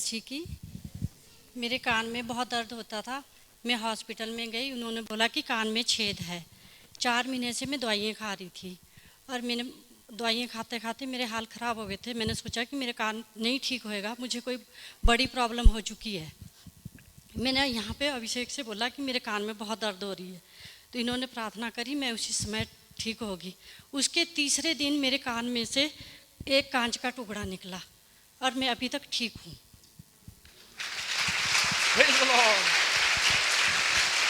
मसीह की। मेरे कान में बहुत दर्द होता था। मैं हॉस्पिटल में गई, उन्होंने बोला कि कान में छेद है। 4 महीने से मैं दवाइयाँ खा रही थी और मैंने दवाइयाँ खाते खाते मेरे हाल ख़राब हो गए थे। मैंने सोचा कि मेरे कान नहीं ठीक होएगा, मुझे कोई बड़ी प्रॉब्लम हो चुकी है। मैंने यहाँ पे अभिषेक से बोला कि मेरे कान में बहुत दर्द हो रही है, तो इन्होंने प्रार्थना करी, मैं उसी समय ठीक होगी। उसके तीसरे दिन मेरे कान में से एक कांच का टुकड़ा निकला और मैं अभी तक ठीक हूँ।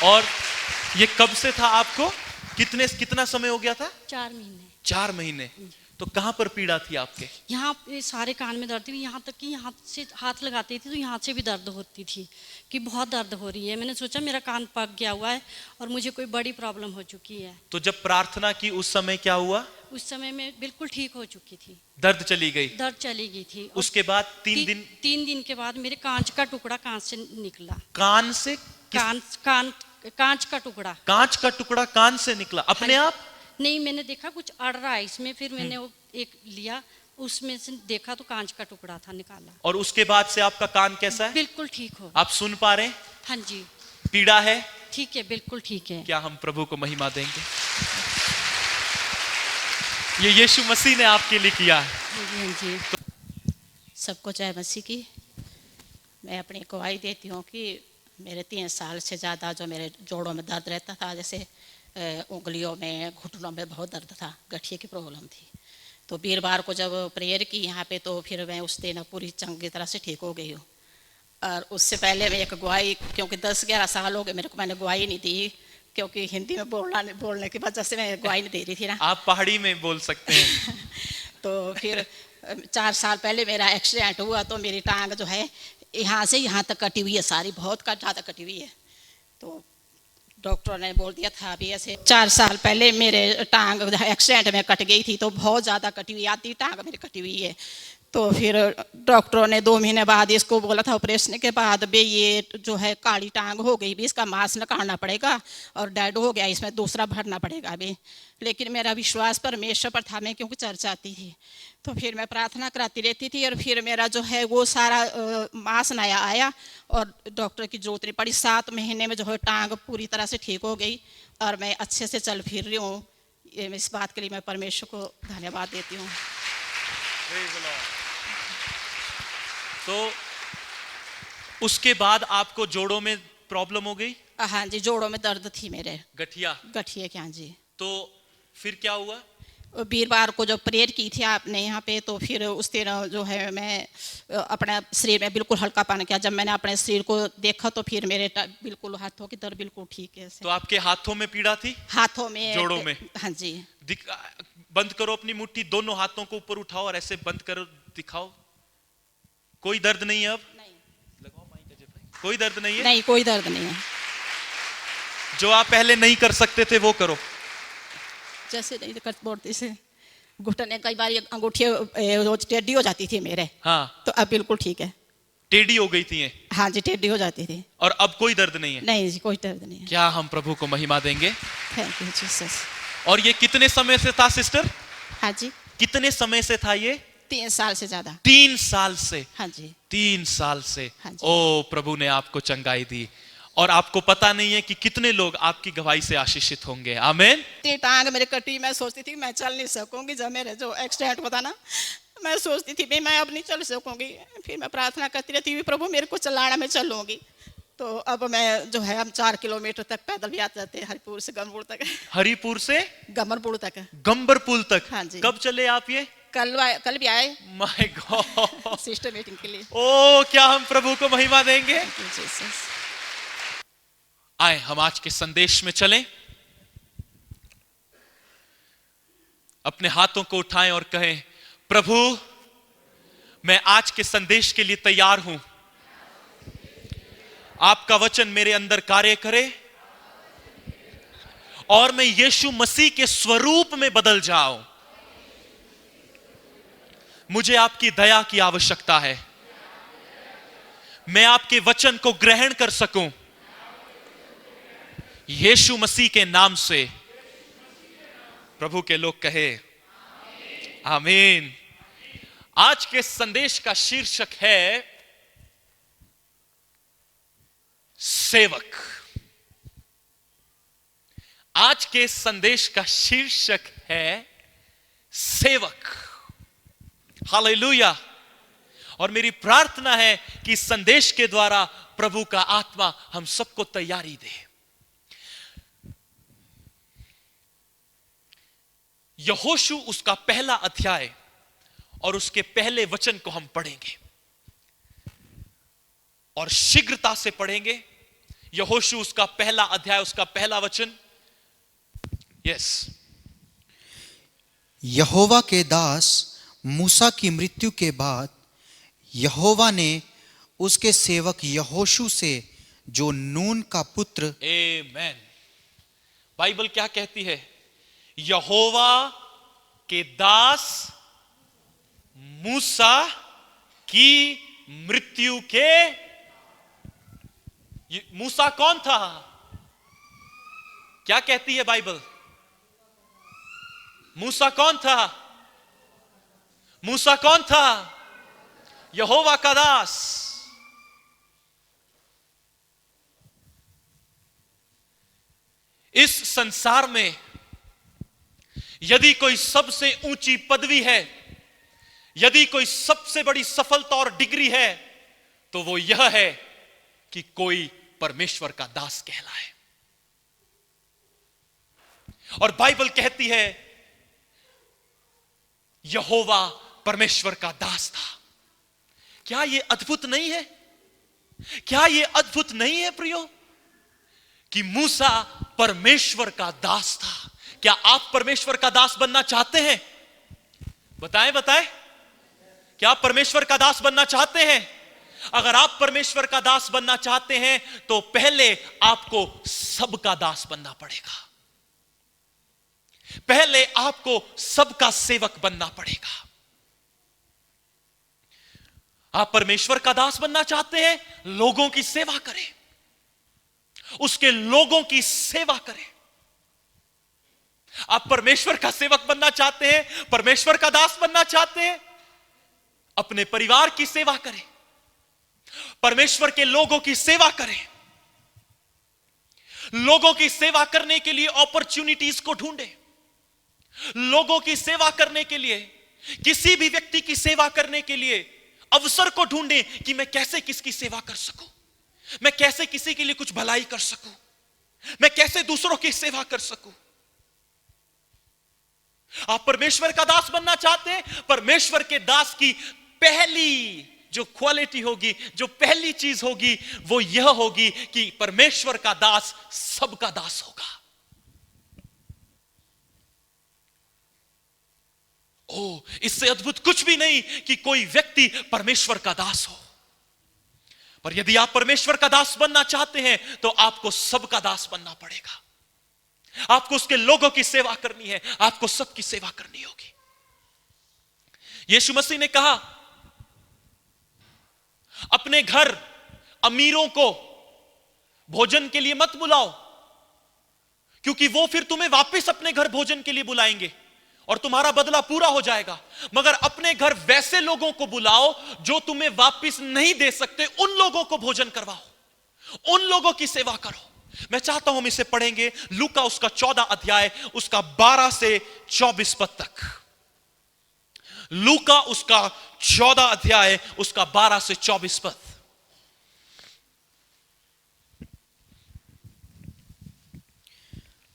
और ये कब से था आपको? कितना समय हो गया था? 4 महीने। 4 महीने। तो कहाँ पर पीड़ा थी आपके? यहाँ पे सारे कान में दर्द थी, यहाँ तक कि यहाँ से हाथ लगाती थी तो यहाँ से भी दर्द होती थी कि बहुत दर्द हो रही है। मैंने सोचा मेरा कान पक गया हुआ है और मुझे कोई बड़ी प्रॉब्लम हो चुकी है। तो जब प्रार्थना की उस समय क्या हुआ? उस समय मैं बिल्कुल ठीक हो चुकी थी, दर्द चली गई। दर्द चली गई थी। उसके बाद 3 दिन के बाद मेरे कांच का टुकड़ा कांच से निकला। कान से? कांच का टुकड़ा। कांच का टुकड़ा कान से निकला अपने आप? नहीं, मैंने देखा कुछ अड़ रहा है इसमें, फिर मैंने वो एक लिया, उसमें से देखा तो कांच का टुकड़ा था, निकाला। और उसके बाद से आपका कान कैसा है? बिल्कुल ठीक हो। आप सुन पा रहे हैं? हाँ जी। पीड़ा है? ठीक है, बिल्कुल ठीक है। क्या हम प्रभु को महिमा देंगे? ये यीशु मसीह ने आपके लिए किया है। हाँ जी। सबको जय मसीह की। मैं अपनी गवाही देती हूँ कि मेरे 3 साल से ज़्यादा जो मेरे जोड़ों में दर्द रहता था, जैसे उंगलियों में, घुटनों में बहुत दर्द था, गठिए की प्रॉब्लम थी। तो वीरवार को जब प्रेयर की यहाँ पे, तो फिर मैं उस दिन पूरी चंगी तरह से ठीक हो गई हूँ। और उससे पहले मैं एक गवाही, क्योंकि 10-11 साल हो गए मेरे को, मैंने गवाही नहीं दी, क्योंकि हिंदी में बोलने की वजह से मैं गवाही नहीं दे रही थी ना। आप पहाड़ी में बोल सकते हैं। तो फिर 4 साल पहले मेरा एक्सीडेंट हुआ, तो मेरी टांग जो है यहाँ से यहाँ तक कटी हुई है, सारी बहुत ज़्यादा कटी हुई है। तो डॉक्टर ने बोल दिया था अभी ऐसे 4 साल पहले मेरे टांग एक्सीडेंट में कट गई थी, तो बहुत ज़्यादा कटी हुई, आधी टांग मेरी कटी हुई है। तो फिर डॉक्टरों ने 2 महीने बाद इसको बोला था, ऑपरेशन के बाद भी ये जो है काली टांग हो गई भी, इसका मांस निकालना पड़ेगा और डेड हो गया, इसमें दूसरा भरना पड़ेगा अभी। लेकिन मेरा विश्वास परमेश्वर पर था, मैं क्योंकि चर्च आती थी, तो फिर मैं प्रार्थना कराती रहती थी। और फिर मेरा जो है वो सारा मांस नया आया और डॉक्टर की जरूरत नहीं पड़ी। 7 महीने में जो है टांग पूरी तरह से ठीक हो गई और मैं अच्छे से चल फिर रही हूँ। इस बात के लिए मैं परमेश्वर को धन्यवाद देती हूँ। तो उसके बाद आपको जोड़ों में प्रॉब्लम हो गई? हाँ जी, जोड़ों में दर्द थी मेरे, गठिया क्या जी। तो फिर क्या हुआ? वीरवार को जब प्रेयर की थी आपने यहाँ पे, तो फिर उस दिन जो है मैं अपने शरीर में बिल्कुल हल्कापन किया। जब मैंने अपने शरीर को देखा तो फिर मेरे बिल्कुल हाथों की दर्द बिल्कुल ठीक है। तो आपके हाथों में पीड़ा थी? हाथों में, जोड़ों में? हाँ जी। बंद करो अपनी मुट्ठी, दोनों हाथों को ऊपर उठाओ और ऐसे बंद करो, दिखाओ। कोई दर्द नहीं है अब? नहीं। लगाओ माइक अजय भाई। कोई दर्द नहीं है? नहीं, कोई दर्द नहीं है। जो आप पहले नहीं कर सकते थे वो करो। जैसे नहीं कर बोलते से घुटने, कई बार अंगूठी टेढ़ी हो जाती थी मेरे। हाँ। तो अब बिल्कुल ठीक है। टेढ़ी हो गई थी ये? हाँ जी, टेढ़ी हो जाती थी। और अब कोई दर्द नहीं है? नहीं जी, कोई दर्द नहीं है। क्या हम प्रभु को महिमा देंगे? Thank you Jesus. और ये कितने समय से था सिस्टर? हाँ जी, कितने समय से था ये? 3 साल से ज्यादा। 3 साल से? हाँ जी, 3 साल से। हाँ जी। ओ प्रभु ने आपको चंगाई दी और आपको पता नहीं है कि कितने लोग आपकी गवाही से आशीषित होंगे। आमीन। टांग मेरे कटी, मैं सोचती थी मैं चल नहीं सकूंगी। जब मेरे जो एक्सीडेंट होता ना, मैं सोचती थी भाई मैं अब नहीं चल सकूंगी। फिर मैं प्रार्थना करती रहती हुई, प्रभु मेरे को चलाना, मैं चलूंगी। तो अब मैं जो है, हम 4 किलोमीटर तक पैदल भी आते जाते हैं, हरिपुर से गम्बरपुर तक। हरिपुर से गम्बरपुर तक। गम्बरपुर तक? हाँ जी। कब चले आप ये? कल भी आए। My God. सिस्टर मीटिंग के लिए। ओ, क्या हम प्रभु को महिमा देंगे? जीसस। आए हम आज के संदेश में चलें। अपने हाथों को उठाएं और कहें, प्रभु मैं आज के संदेश के लिए तैयार हूं। आपका वचन मेरे अंदर कार्य करे और मैं यीशु मसीह के स्वरूप में बदल जाऊं। मुझे आपकी दया की आवश्यकता है। मैं आपके वचन को ग्रहण कर सकूं। यीशु मसीह के नाम से प्रभु के लोग कहे आमीन। आज के संदेश का शीर्षक है सेवक। आज के संदेश का शीर्षक है सेवक। हालेलुया। और मेरी प्रार्थना है कि इस संदेश के द्वारा प्रभु का आत्मा हम सबको तैयारी दे। यहोशू उसका पहला अध्याय और उसके पहले वचन को हम पढ़ेंगे और शीघ्रता से पढ़ेंगे। यहोशू उसका पहला अध्याय, उसका पहला वचन। यस। यहोवा के दास मूसा की मृत्यु के बाद यहोवा ने उसके सेवक यहोशू से, जो नून का पुत्र, आमेन। बाइबल क्या कहती है? यहोवा के दास मूसा की मृत्यु के। मूसा कौन था? क्या कहती है बाइबल? मूसा कौन था? मूसा कौन था? यहोवा का दास। इस संसार में यदि कोई सबसे ऊंची पदवी है, यदि कोई सबसे बड़ी सफलता और डिग्री है, तो वो यह है कि कोई परमेश्वर का दास कहलाए। और बाइबल कहती है यहोवा परमेश्वर का दास था। क्या यह अद्भुत नहीं है? क्या यह अद्भुत नहीं है प्रियो, कि मूसा परमेश्वर का दास था? क्या आप परमेश्वर का दास बनना चाहते हैं? बताएं बताएं, क्या आप परमेश्वर का दास बनना चाहते हैं? अगर आप परमेश्वर का दास बनना चाहते हैं तो पहले आपको सबका दास बनना पड़ेगा। पहले आपको सबका सेवक बनना पड़ेगा। आप परमेश्वर का दास बनना चाहते हैं, लोगों की सेवा करें, उसके लोगों की सेवा करें। आप परमेश्वर का सेवक बनना चाहते हैं, परमेश्वर का दास बनना चाहते हैं, अपने परिवार की सेवा करें, परमेश्वर के लोगों की सेवा करें। लोगों की सेवा करने के लिए अपॉर्चुनिटीज को ढूंढें। लोगों की सेवा करने के लिए, किसी भी व्यक्ति की सेवा करने के लिए अवसर को ढूंढें कि मैं कैसे किसकी सेवा कर सकूं, मैं कैसे किसी के लिए कुछ भलाई कर सकूं, मैं कैसे दूसरों की सेवा कर सकूं। आप परमेश्वर का दास बनना चाहते हैं? परमेश्वर के दास की पहली जो क्वालिटी होगी, जो पहली चीज होगी, वो यह होगी कि परमेश्वर का दास सबका दास होगा। ओ, इससे अद्भुत कुछ भी नहीं कि कोई व्यक्ति परमेश्वर का दास हो। पर यदि आप परमेश्वर का दास बनना चाहते हैं तो आपको सबका दास बनना पड़ेगा। आपको उसके लोगों की सेवा करनी है, आपको सबकी सेवा करनी होगी। यीशु मसीह ने कहा, अपने घर अमीरों को भोजन के लिए मत बुलाओ, क्योंकि वो फिर तुम्हें वापस अपने घर भोजन के लिए बुलाएंगे और तुम्हारा बदला पूरा हो जाएगा। मगर अपने घर वैसे लोगों को बुलाओ जो तुम्हें वापस नहीं दे सकते, उन लोगों को भोजन करवाओ, उन लोगों की सेवा करो। मैं चाहता हूं हम इसे पढ़ेंगे, लूका उसका 14 अध्याय उसका 12 से 24 पद तक। लूका उसका 14 अध्याय उसका 12 से 24 पद।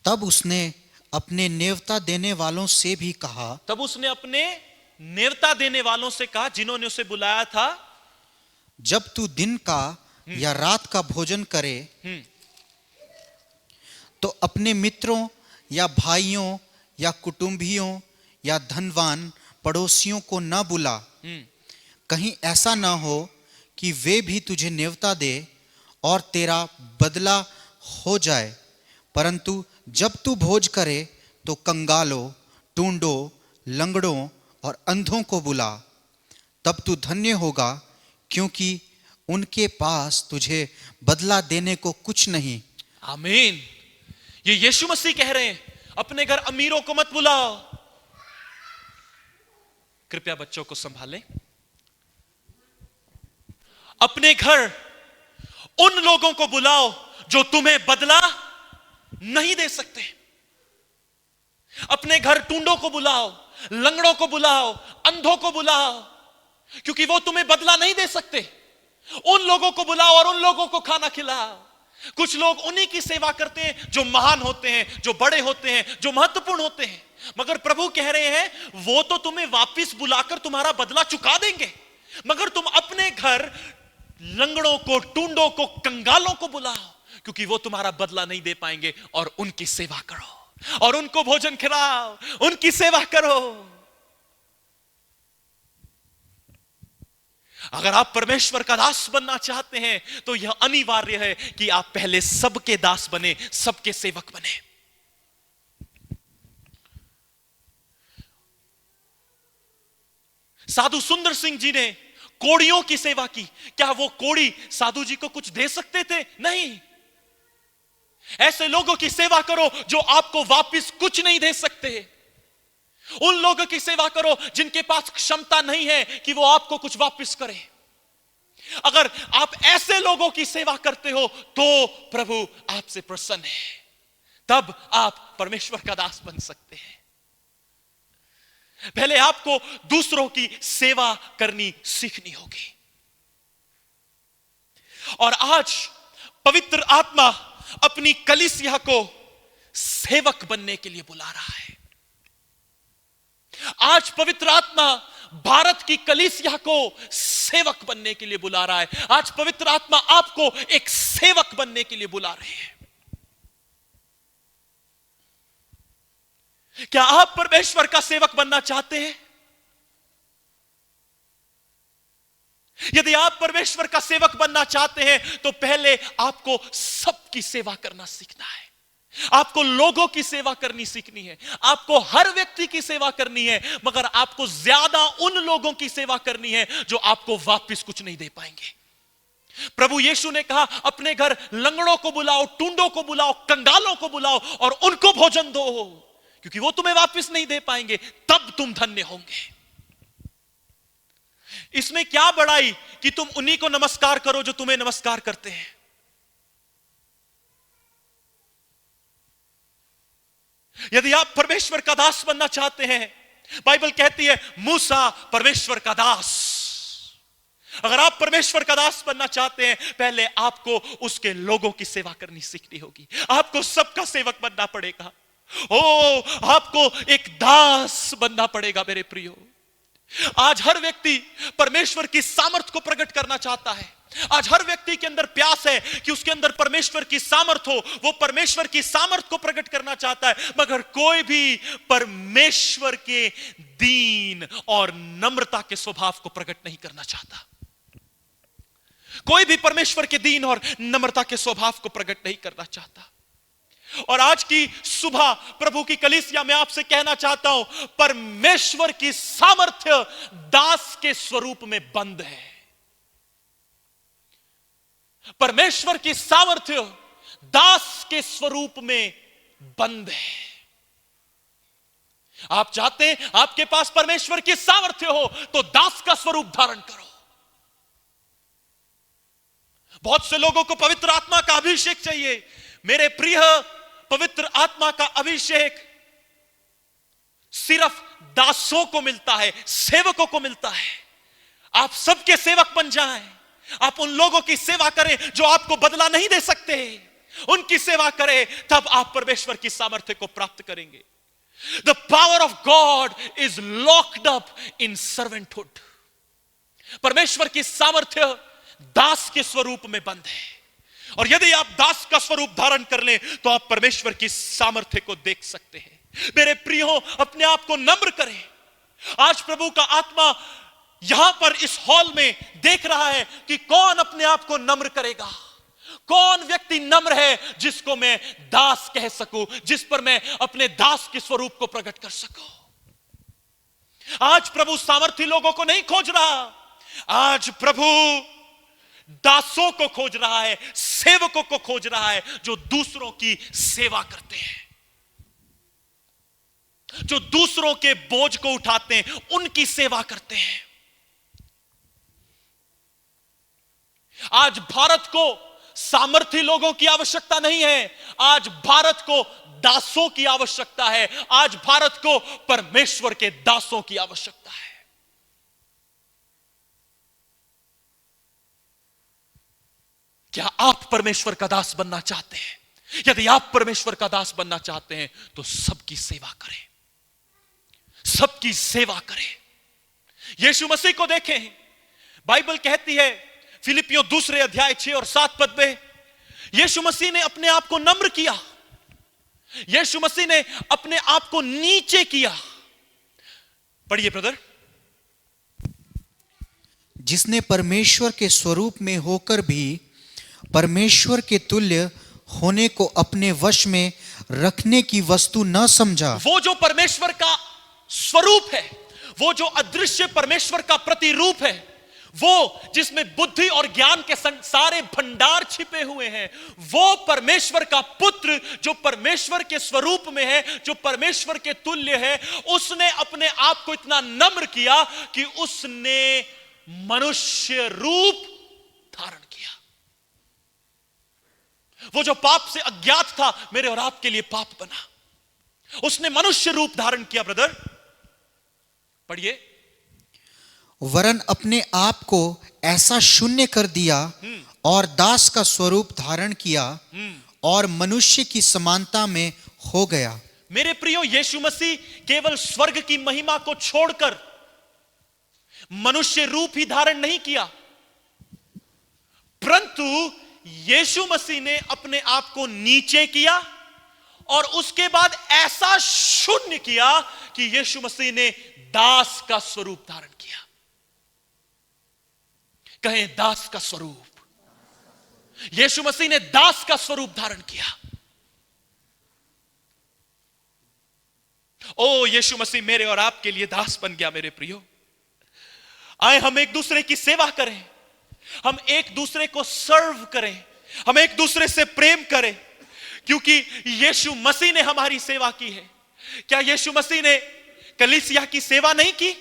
तब उसने अपने नेवता देने वालों से भी कहा, तब उसने अपने नेवता देने वालों से कहा, जिन्होंने उसे बुलाया था, जब तू दिन का या रात का भोजन करे तो अपने मित्रों या भाइयों या कुटुंबियों या धनवान पड़ोसियों को न बुला, कहीं ऐसा ना हो कि वे भी तुझे नेवता दे और तेरा बदला हो जाए। परंतु जब तू भोज करे तो कंगालों, टूंडों, लंगड़ों और अंधों को बुला, तब तू धन्य होगा, क्योंकि उनके पास तुझे बदला देने को कुछ नहीं। आमीन। ये यीशु मसीह कह रहे हैं, अपने घर अमीरों को मत बुलाओ। कृपया बच्चों को संभालें। अपने घर उन लोगों को बुलाओ जो तुम्हें बदला नहीं दे सकते। अपने घर टूंडों को बुलाओ, लंगड़ों को बुलाओ, अंधों को बुलाओ, क्योंकि वो तुम्हें बदला नहीं दे सकते। उन लोगों को बुलाओ और उन लोगों को खाना खिलाओ। कुछ लोग उन्हीं की सेवा करते हैं जो महान होते हैं, जो बड़े होते हैं, जो महत्वपूर्ण होते हैं, मगर प्रभु कह रहे हैं वो तो तुम्हें वापस बुलाकर तुम्हारा बदला चुका देंगे, मगर तुम अपने घर लंगड़ों को, टूंडों को, कंगालों को बुलाओ, क्योंकि वो तुम्हारा बदला नहीं दे पाएंगे। और उनकी सेवा करो और उनको भोजन खिलाओ, उनकी सेवा करो। अगर आप परमेश्वर का दास बनना चाहते हैं तो यह अनिवार्य है कि आप पहले सबके दास बने, सबके सेवक बने। साधु सुंदर सिंह जी ने कोड़ियों की सेवा की। क्या वो कोड़ी साधु जी को कुछ दे सकते थे? नहीं। ऐसे लोगों की सेवा करो जो आपको वापस कुछ नहीं दे सकते। उन लोगों की सेवा करो जिनके पास क्षमता नहीं है कि वो आपको कुछ वापस करें। अगर आप ऐसे लोगों की सेवा करते हो तो प्रभु आपसे प्रसन्न है, तब आप परमेश्वर का दास बन सकते हैं। पहले आपको दूसरों की सेवा करनी सीखनी होगी। और आज पवित्र आत्मा अपनी कलीसिया को सेवक बनने के लिए बुला रहा है। आज पवित्र आत्मा भारत की कलीसिया को सेवक बनने के लिए बुला रहा है। आज पवित्र आत्मा आपको एक सेवक बनने के लिए बुला रहे हैं। क्या आप परमेश्वर का सेवक बनना चाहते हैं? यदि आप परमेश्वर का सेवक बनना चाहते हैं तो पहले आपको सबकी सेवा करना सीखना है। आपको लोगों की सेवा करनी सीखनी है। आपको हर व्यक्ति की सेवा करनी है, मगर आपको ज्यादा उन लोगों की सेवा करनी है जो आपको वापस कुछ नहीं दे पाएंगे। प्रभु यीशु ने कहा अपने घर लंगड़ों को बुलाओ, टूंडों को बुलाओ, कंगालों को बुलाओ और उनको भोजन दो, क्योंकि वो तुम्हें वापस नहीं दे पाएंगे, तब तुम धन्य होंगे। इसमें क्या बड़ाई कि तुम उन्हीं को नमस्कार करो जो तुम्हें नमस्कार करते हैं। यदि आप परमेश्वर का दास बनना चाहते हैं, बाइबल कहती है मूसा परमेश्वर का दास। अगर आप परमेश्वर का दास बनना चाहते हैं, पहले आपको उसके लोगों की सेवा करनी सीखनी होगी। आपको सबका सेवक बनना पड़ेगा। आपको एक दास बनना पड़ेगा। मेरे प्रियो, आज हर व्यक्ति परमेश्वर की सामर्थ को प्रकट करना चाहता है। आज हर व्यक्ति के अंदर प्यास है कि उसके अंदर परमेश्वर की सामर्थ हो, वो परमेश्वर की सामर्थ को प्रकट करना चाहता है, मगर कोई भी परमेश्वर के दीन और नम्रता के स्वभाव को प्रकट नहीं करना चाहता। कोई भी परमेश्वर के दीन और नम्रता के स्वभाव को प्रकट नहीं करना चाहता। और आज की सुबह प्रभु की कलीसिया में आपसे कहना चाहता हूं, परमेश्वर की सामर्थ्य दास के स्वरूप में बंद है। परमेश्वर की सामर्थ्य दास के स्वरूप में बंद है। आप चाहते हैं आपके पास परमेश्वर की सामर्थ्य हो तो दास का स्वरूप धारण करो। बहुत से लोगों को पवित्र आत्मा का अभिषेक चाहिए। मेरे प्रिय, पवित्र आत्मा का अभिषेक सिर्फ दासों को मिलता है, सेवकों को मिलता है। आप सबके सेवक बन जाएं। आप उन लोगों की सेवा करें जो आपको बदला नहीं दे सकते, उनकी सेवा करें, तब आप परमेश्वर की सामर्थ्य को प्राप्त करेंगे। The power of God is locked up in servanthood. परमेश्वर की सामर्थ्य दास के स्वरूप में बंद है, और यदि आप दास का स्वरूप धारण कर लें तो आप परमेश्वर की सामर्थ्य को देख सकते हैं। मेरे प्रियो, अपने आप को नम्र करें। आज प्रभु का आत्मा यहां पर इस हॉल में देख रहा है कि कौन अपने आप को नम्र करेगा। कौन व्यक्ति नम्र है जिसको मैं दास कह सकूं, जिस पर मैं अपने दास के स्वरूप को प्रकट कर सकूं। आज प्रभु सामर्थी लोगों को नहीं खोज रहा, आज प्रभु दासों को खोज रहा है, सेवकों को खोज रहा है जो दूसरों की सेवा करते हैं, जो दूसरों के बोझ को उठाते हैं, उनकी सेवा करते हैं। आज भारत को सामर्थी लोगों की आवश्यकता नहीं है, आज भारत को दासों की आवश्यकता है। आज भारत को परमेश्वर के दासों की आवश्यकता है। क्या आप परमेश्वर का दास बनना चाहते हैं? यदि आप परमेश्वर का दास बनना चाहते हैं तो सबकी सेवा करें, सबकी सेवा करें। यीशु मसीह को देखें, बाइबल कहती है फिलिपियों 2 अध्याय 6 और 7 पद में, यीशु मसीह ने अपने आप को नम्र किया, यीशु मसीह ने अपने आप को नीचे किया। पढ़िए ब्रदर। जिसने परमेश्वर के स्वरूप में होकर भी परमेश्वर के तुल्य होने को अपने वश में रखने की वस्तु न समझा। वो जो परमेश्वर का स्वरूप है, वो जो अदृश्य परमेश्वर का प्रतिरूप है, वो जिसमें बुद्धि और ज्ञान के सारे भंडार छिपे हुए हैं, वो परमेश्वर का पुत्र जो परमेश्वर के स्वरूप में है, जो परमेश्वर के तुल्य है, उसने अपने आप को इतना नम्र किया कि उसने मनुष्य रूप धारण किया। वो जो पाप से अज्ञात था, मेरे और आपके लिए पाप बना, उसने मनुष्य रूप धारण किया। ब्रदर पढ़िए। वरन अपने आप को ऐसा शून्य कर दिया और दास का स्वरूप धारण किया और मनुष्य की समानता में हो गया। मेरे प्रियो, यीशु मसीह केवल स्वर्ग की महिमा को छोड़कर मनुष्य रूप ही धारण नहीं किया, परंतु यीशु मसीह ने अपने आप को नीचे किया और उसके बाद ऐसा शून्य किया कि यीशु मसीह ने दास का स्वरूप धारण किया। कहें दास का स्वरूप। यीशु मसीह ने दास का स्वरूप धारण किया। ओ यीशु मसीह मेरे और आपके लिए दास बन गया। मेरे प्रियो, आए हम एक दूसरे की सेवा करें, हम एक दूसरे को सर्व करें, हम एक दूसरे से प्रेम करें, क्योंकि यीशु मसीह ने हमारी सेवा की है। क्या यीशु मसीह ने कलीसिया की सेवा नहीं की?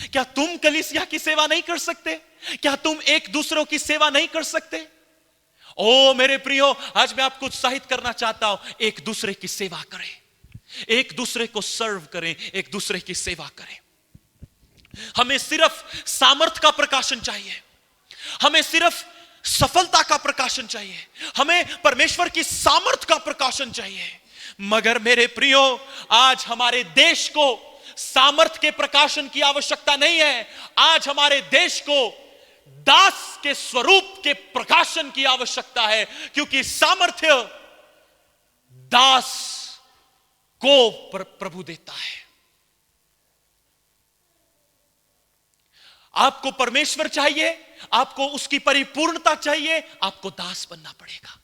क्या तुम कलीसिया की सेवा नहीं कर सकते? क्या तुम एक दूसरों की सेवा नहीं कर सकते? ओ मेरे प्रियो, आज मैं आपको उत्साहित करना चाहता हूं, एक दूसरे की सेवा करें, एक दूसरे को सर्व करें, एक दूसरे की सेवा करें। हमें सिर्फ सामर्थ का प्रकाशन चाहिए, हमें सिर्फ सफलता का प्रकाशन चाहिए, हमें परमेश्वर की सामर्थ का प्रकाशन चाहिए। मगर मेरे प्रियो, आज हमारे देश को सामर्थ के प्रकाशन की आवश्यकता नहीं है। आज हमारे देश को दास के स्वरूप के प्रकाशन की आवश्यकता है, क्योंकि सामर्थ्य दास को प्रभु देता है। आपको परमेश्वर चाहिए, आपको उसकी परिपूर्णता चाहिए, आपको दास बनना पड़ेगा,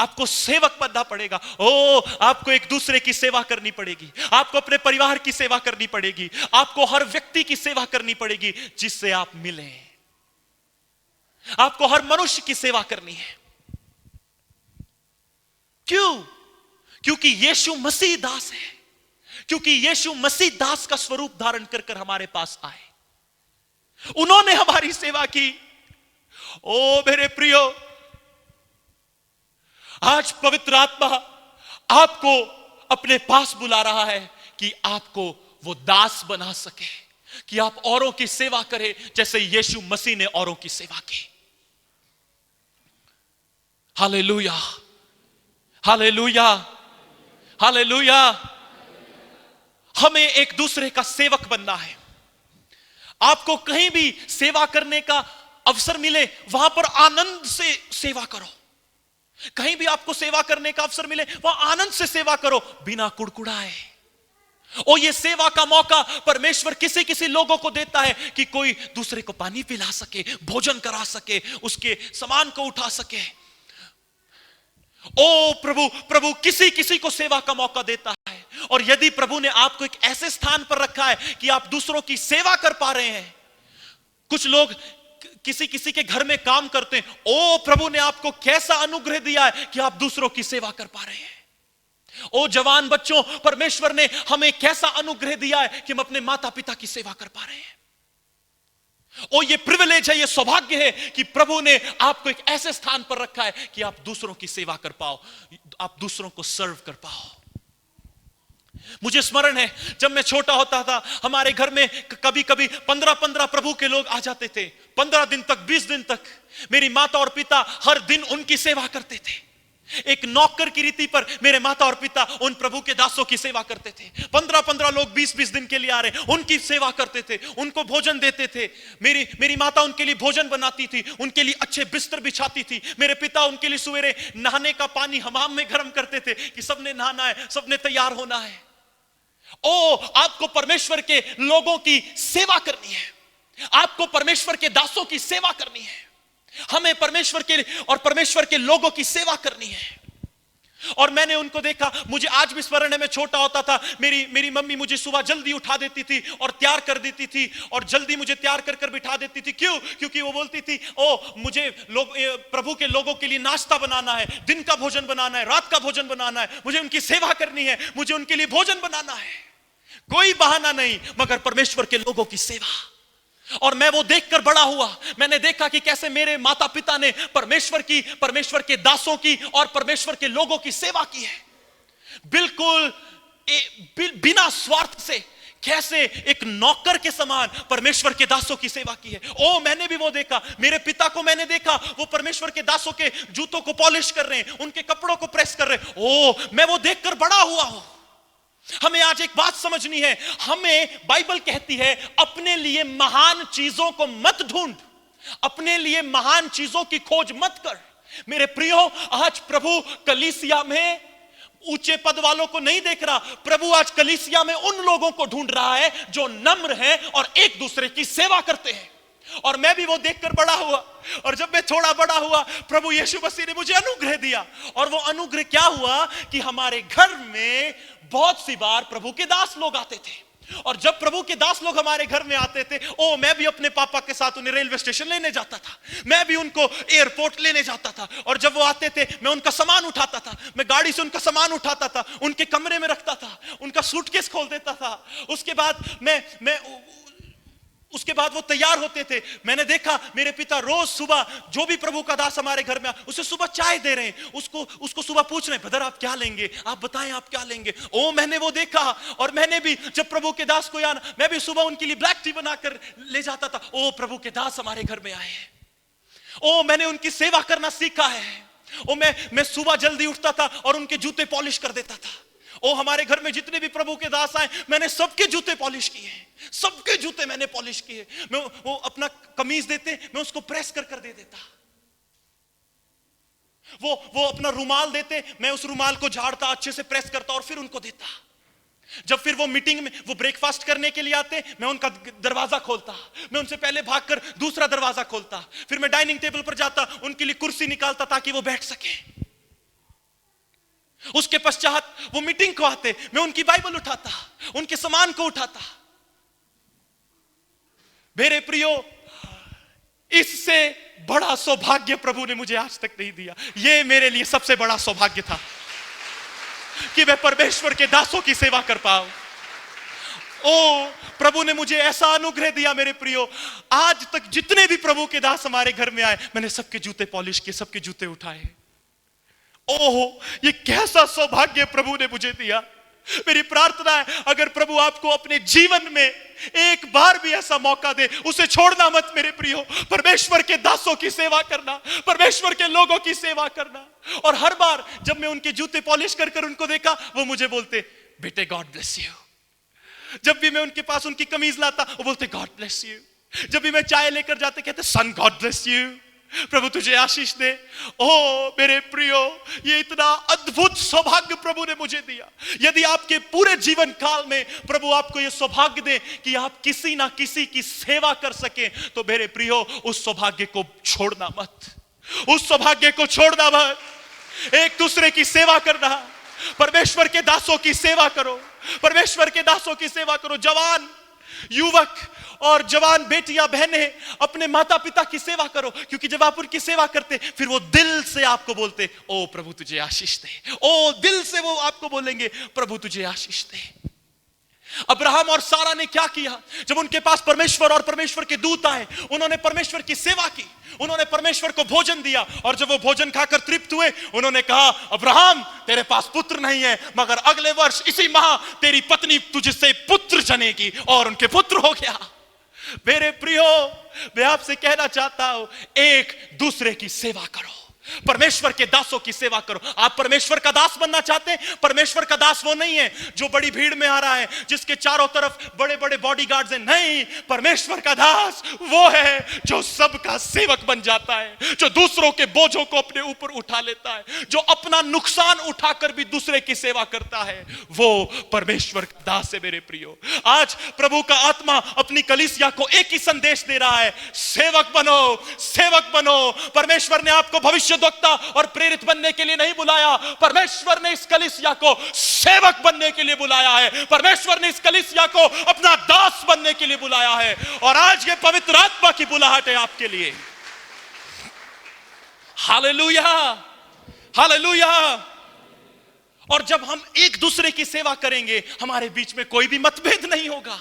आपको सेवक बनना पड़ेगा। ओ आपको एक दूसरे की सेवा करनी पड़ेगी, आपको अपने परिवार की सेवा करनी पड़ेगी, आपको हर व्यक्ति की सेवा करनी पड़ेगी जिससे आप मिलें। आपको हर मनुष्य की सेवा करनी है। क्यों? क्योंकि यीशु मसीह दास है, क्योंकि यीशु मसीह दास का स्वरूप धारण कर हमारे पास आए, उन्होंने हमारी सेवा की। ओ मेरे प्रियो, आज पवित्र आत्मा आपको अपने पास बुला रहा है कि आपको वो दास बना सके, कि आप औरों की सेवा करें जैसे यीशु मसीह ने औरों की सेवा की। Hallelujah, hallelujah, hallelujah. हमें एक दूसरे का सेवक बनना है। आपको कहीं भी सेवा करने का अवसर मिले, वहां पर आनंद से सेवा करो। कहीं भी आपको सेवा करने का अवसर मिले, वहां आनंद से सेवा करो, बिना कुड़कुड़ाए। और ये सेवा का मौका परमेश्वर किसी किसी लोगों को देता है कि कोई दूसरे को पानी पिला सके, भोजन करा सके, उसके सामान को उठा सके। ओ प्रभु किसी किसी को सेवा का मौका देता है। और यदि प्रभु ने आपको एक ऐसे स्थान पर रखा है कि आप दूसरों की सेवा कर पा रहे हैं, कुछ लोग किसी किसी के घर में काम करते हैं, ओ प्रभु ने आपको कैसा अनुग्रह दिया है कि आप दूसरों की सेवा कर पा रहे हैं। ओ जवान बच्चों, परमेश्वर ने हमें कैसा अनुग्रह दिया है कि हम अपने माता पिता की सेवा कर पा रहे हैं। ओ ये प्रिविलेज है, ये सौभाग्य है कि प्रभु ने आपको एक ऐसे स्थान पर रखा है कि आप दूसरों की सेवा कर पाओ, आप दूसरों को सर्व कर पाओ। मुझे स्मरण है जब मैं छोटा होता था, हमारे घर में कभी कभी 15-15 प्रभु के लोग आ जाते थे। 15 दिन तक, 20 दिन तक मेरी माता और पिता हर दिन उनकी सेवा करते थे। एक नौकर की रीति पर मेरे माता और पिता उन प्रभु के दासों की सेवा करते थे। 15-15 लोग 20-20 दिन के लिए आ रहे, उनकी सेवा करते थे, उनको भोजन देते थे। मेरी माता उनके लिए भोजन बनाती थी, उनके लिए अच्छे बिस्तर बिछाती थी। मेरे पिता उनके लिए सवेरे नहाने का पानी हमाम में गर्म करते थे कि सबने नहाना है, सबने तैयार होना है। ओ, आपको परमेश्वर के लोगों की सेवा करनी है, आपको परमेश्वर के दासों की सेवा करनी है। हमें परमेश्वर के और परमेश्वर के लोगों की सेवा करनी है। और मैंने उनको देखा, मुझे आज भी स्मरण है, मैं छोटा होता था, मेरी मम्मी मुझे सुबह जल्दी उठा देती थी और तैयार कर देती थी, और जल्दी मुझे तैयार कर बिठा देती थी। क्यों? क्योंकि वो बोलती थी, ओ मुझे प्रभु के लोगों के लिए नाश्ता बनाना है, दिन का भोजन बनाना है, रात का भोजन बनाना है, मुझे उनकी सेवा करनी है, मुझे उनके लिए भोजन बनाना है। कोई बहाना नहीं मगर परमेश्वर के लोगों की सेवा। और मैं वो देखकर बड़ा हुआ। मैंने देखा कि कैसे मेरे माता पिता ने परमेश्वर के दासों की और परमेश्वर के लोगों की सेवा की है, बिल्कुल बिना स्वार्थ से, कैसे एक नौकर के समान परमेश्वर के दासों की सेवा की है। ओ, मैंने भी वो देखा। मेरे पिता को मैंने देखा, वो परमेश्वर के दासों के जूतों को पॉलिश कर रहे हैं, उनके कपड़ों को प्रेस कर रहे हैं। ओ, मैं वो देखकर बड़ा हुआ हूं। हमें आज एक बात समझनी है, हमें बाइबल कहती है अपने लिए महान चीजों को मत ढूंढ, अपने लिए महान चीजों की खोज मत कर। मेरे प्रियो, आज प्रभु कलीसिया में ऊंचे पद वालों को नहीं देख रहा, प्रभु आज कलीसिया में उन लोगों को ढूंढ रहा है जो नम्र हैं और एक दूसरे की सेवा करते हैं। और मैं भी वो देखकर बड़ा हुआ। और जब मैं थोड़ा बड़ा हुआ, प्रभु यीशु मसीह ने मुझे अनुग्रह दिया। और वो अनुग्रह क्या हुआ कि हमारे घर में बहुत सी बार प्रभु के दास लोग आते थे। और जब प्रभु के दास लोग हमारे घर में आते थे, ओ, मैं भी अपने पापा के साथ उन्हें रेलवे स्टेशन लेने जाता था, मैं भी उनको एयरपोर्ट लेने जाता था। और जब वो आते थे, मैं उनका सामान उठाता था, मैं गाड़ी से उनका सामान उठाता था, उनके कमरे में रखता था, उनका सूटकेस खोल देता था। उसके बाद वो तैयार होते थे। मैंने देखा मेरे पिता रोज सुबह, जो भी प्रभु का दास हमारे घर में उसे सुबह चाय दे रहे हैं, उसको सुबह पूछ रहे हैं, ब्रदर आप क्या लेंगे, आप बताएं आप क्या लेंगे। ओ, मैंने वो देखा। और मैंने भी जब प्रभु के दास को आना, मैं भी सुबह उनके लिए ब्लैक टी बनाकर ले जाता था। ओ, प्रभु के दास हमारे घर में आए हैं। ओ, मैंने उनकी सेवा करना सीखा है। ओ, मैं सुबह जल्दी उठता था और उनके जूते पॉलिश कर देता था। ओ, हमारे घर में जितने भी प्रभु के दास आए, मैंने सबके जूते पॉलिश किए, सबके जूते मैंने पॉलिश किए। मैं वो अपना कमीज देते, मैं उसको प्रेस कर दे देता। वो अपना रुमाल देते, मैं उस रुमाल को झाड़ता, अच्छे से प्रेस करता और फिर उनको देता। जब फिर वो मीटिंग में, वो ब्रेकफास्ट करने के लिए आते, मैं उनका दरवाजा खोलता, मैं उनसे पहले भागकर दूसरा दरवाजा खोलता, फिर मैं डाइनिंग टेबल पर जाता, उनके लिए कुर्सी निकालता ताकि वो बैठ सके। उसके पश्चात वो मीटिंग को आते, मैं उनकी बाइबल उठाता, उनके सामान को उठाता। मेरे प्रियो, इससे बड़ा सौभाग्य प्रभु ने मुझे आज तक नहीं दिया। ये मेरे लिए सबसे बड़ा सौभाग्य था कि मैं परमेश्वर के दासों की सेवा कर पाऊं। ओ, प्रभु ने मुझे ऐसा अनुग्रह दिया मेरे प्रियो, आज तक जितने भी प्रभु के दास हमारे घर में आए, मैंने सबके जूते पॉलिश किए, सबके जूते उठाए। ओह, ये कैसा सौभाग्य प्रभु ने मुझे दिया। मेरी प्रार्थना है, अगर प्रभु आपको अपने जीवन में एक बार भी ऐसा मौका दे, उसे छोड़ना मत मेरे प्रियो। परमेश्वर के दासों की सेवा करना, परमेश्वर के लोगों की सेवा करना। और हर बार जब मैं उनके जूते पॉलिश कर उनको देखा, वो मुझे बोलते, बेटे गॉड ब्लेस यू। जब भी मैं उनके पास उनकी कमीज लाता, वो बोलते गॉड ब्लेस यू। जब भी मैं चाय लेकर जाते, कहते सन गॉड ब्लेस यू, प्रभु तुझे आशीष दे। ओ मेरे प्रियो, ये इतना अद्भुत सौभाग्य प्रभु ने मुझे दिया। यदि आपके पूरे जीवन काल में प्रभु आपको ये सौभाग्य दे कि आप किसी ना किसी की सेवा कर सके, तो मेरे प्रियो उस सौभाग्य को छोड़ना मत, उस सौभाग्य को छोड़ना मत। एक दूसरे की सेवा करना, परमेश्वर के दासों की सेवा करो, परमेश्वर के दासों की सेवा करो। जवान युवक और जवान बेटियां बहनें, अपने माता पिता की सेवा करो, क्योंकि जब आप उनकी सेवा करते, फिर वो दिल से आपको बोलते, ओ प्रभु तुझे आशीष दे। ओ दिल से वो आपको बोलेंगे, प्रभु तुझे आशीष दे। अब्राहम और सारा ने क्या किया? जब उनके पास परमेश्वर और परमेश्वर के दूत आए, उन्होंने परमेश्वर की सेवा की, उन्होंने परमेश्वर को भोजन दिया, और जब वो भोजन खाकर तृप्त हुए, उन्होंने कहा, अब्राहम तेरे पास पुत्र नहीं है, मगर अगले वर्ष इसी माह तेरी पत्नी तुझसे पुत्र जनेगी, और उनके पुत्र हो गया। मेरे प्रियो, मैं आपसे कहना चाहता हूं, एक दूसरे की सेवा करो, परमेश्वर के दासों की सेवा करो। आप परमेश्वर का दास बनना चाहते हैं? परमेश्वर का दास वो नहीं है जो बड़ी भीड़ में आ रहा है, जिसके चारों तरफ बड़े बड़े बॉडीगार्ड्स हैं। नहीं, परमेश्वर का दास वो है जो सबका सेवक बन जाता है, जो दूसरों के बोझों को अपने ऊपर उठा लेता है, जो अपना नुकसान उठाकर भी दूसरे की सेवा करता है, वो परमेश्वर का दास है। मेरे प्रियो, आज प्रभु का आत्मा अपनी कलीसिया को एक ही संदेश दे रहा है, सेवक बनो, सेवक बनो। परमेश्वर ने आपको भविष्य वक्ता और प्रेरित बनने के लिए नहीं बुलाया, परमेश्वर ने इस कलीसिया को सेवक बनने के लिए बुलाया है। परमेश्वर ने इस कलीसिया को अपना दास बनने के लिए बुलाया है, और आज ये पवित्र आत्मा की बुलाहट है आपके लिए। Hallelujah, hallelujah. और जब हम एक दूसरे की सेवा करेंगे, हमारे बीच में कोई भी मतभेद नहीं होगा।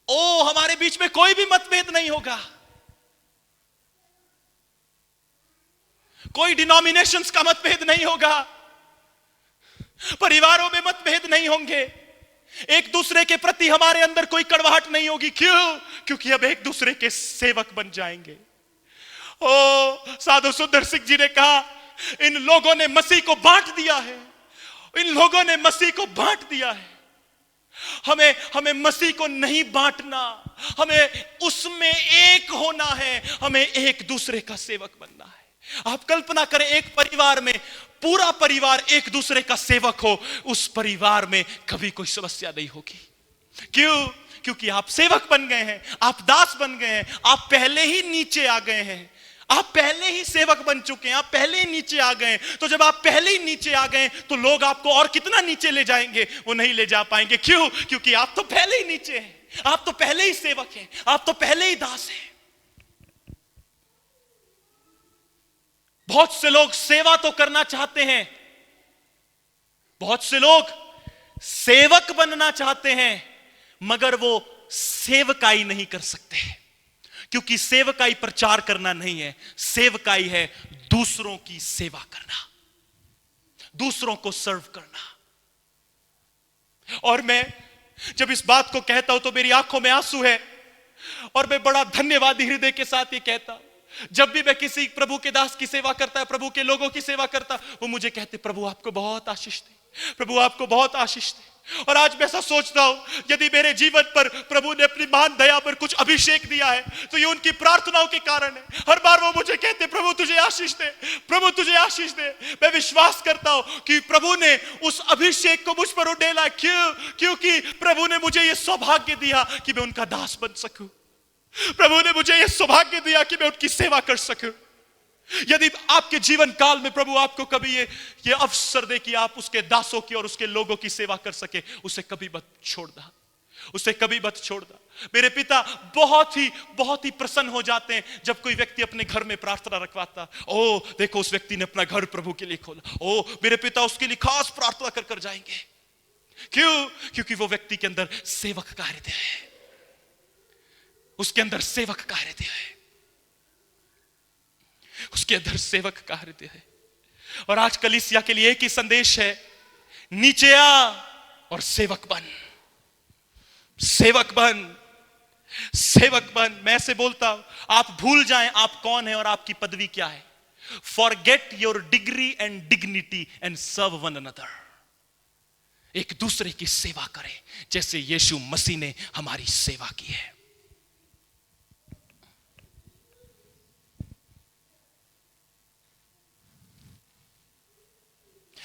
ओ, हमारे बीच में कोई भी मतभेद नहीं होगा, कोई डिनोमिनेशंस का मतभेद नहीं होगा, परिवारों में मतभेद नहीं होंगे, एक दूसरे के प्रति हमारे अंदर कोई कड़वाहट नहीं होगी। क्यों? क्योंकि अब एक दूसरे के सेवक बन जाएंगे। ओ, साधु सुंदर सिंह जी ने कहा, इन लोगों ने मसीह को बांट दिया है, इन लोगों ने मसीह को बांट दिया है। हमें मसीह को नहीं बांटना, हमें उसमें एक होना है, हमें एक दूसरे का सेवक बनना है। आप कल्पना करें, एक परिवार में पूरा परिवार एक दूसरे का सेवक हो, उस परिवार में कभी कोई समस्या नहीं होगी। क्यों? क्योंकि आप सेवक बन गए हैं, आप दास बन गए हैं, आप पहले ही नीचे आ गए हैं, आप पहले ही सेवक बन चुके हैं, आप पहले ही नीचे आ गए। तो जब आप पहले ही नीचे आ गए, तो लोग आपको और कितना नीचे ले जाएंगे? वो नहीं ले जा पाएंगे। क्यों? क्योंकि आप तो पहले ही नीचे हैं, आप तो पहले ही सेवक हैं, आप तो पहले ही दास हैं। बहुत से लोग सेवा तो करना चाहते हैं, बहुत से लोग सेवक बनना चाहते हैं, मगर वो सेवकाई नहीं कर सकते, क्योंकि सेवकाई प्रचार करना नहीं है, सेवकाई है दूसरों की सेवा करना, दूसरों को सर्व करना। और मैं जब इस बात को कहता हूं तो मेरी आंखों में आंसू है, और मैं बड़ा धन्यवादी हृदय के साथ ये कहता हूं। जब भी मैं किसी प्रभु के दास की सेवा करता, प्रभु के लोगों की सेवा करता, वो मुझे कहते, प्रभु आपको बहुत आशीष दे, प्रभु आपको बहुत आशीष दे। और आज मैं ऐसा सोचता हूं, यदि मेरे जीवन पर प्रभु ने अपनी महान दया पर कुछ अभिषेक दिया है, तो ये उनकी प्रार्थनाओं के कारण है। हर बार वो मुझे कहते, प्रभु तुझे आशीष दे, प्रभु तुझे आशीष दे। मैं विश्वास करता हूं कि प्रभु ने उस अभिषेक को मुझ पर उड़ेला। क्यों? क्योंकि प्रभु ने मुझे ये सौभाग्य दिया कि मैं उनका दास बन सकूं, प्रभु ने मुझे यह सौभाग्य दिया कि मैं उनकी सेवा कर सकूं। यदि आपके जीवन काल में प्रभु आपको कभी ये अवसर दे कि आप उसके दासों की और उसके लोगों की सेवा कर सके, उसे कभी मत छोड़ना, उसे कभी मत छोड़ना। मेरे पिता बहुत ही प्रसन्न हो जाते हैं जब कोई व्यक्ति अपने घर में प्रार्थना रखवाता। ओ देखो, उस व्यक्ति ने अपना घर प्रभु के लिए खोला। ओ, मेरे पिता उसके लिए खास प्रार्थना कर जाएंगे। क्यों? क्योंकि वो व्यक्ति के अंदर सेवक का हृदय है, उसके अंदर सेवक का हृदय है, उसके अंदर सेवक का हृदय है। और आज कलीसिया के लिए एक ही संदेश है, नीचे आ और सेवक बन, सेवक बन, सेवक बन। मैं ऐसे बोलता हूं, आप भूल जाएं आप कौन है और आपकी पदवी क्या है। Forget your degree and dignity and serve one another. एक दूसरे की सेवा करें जैसे यीशु मसीह ने हमारी सेवा की है।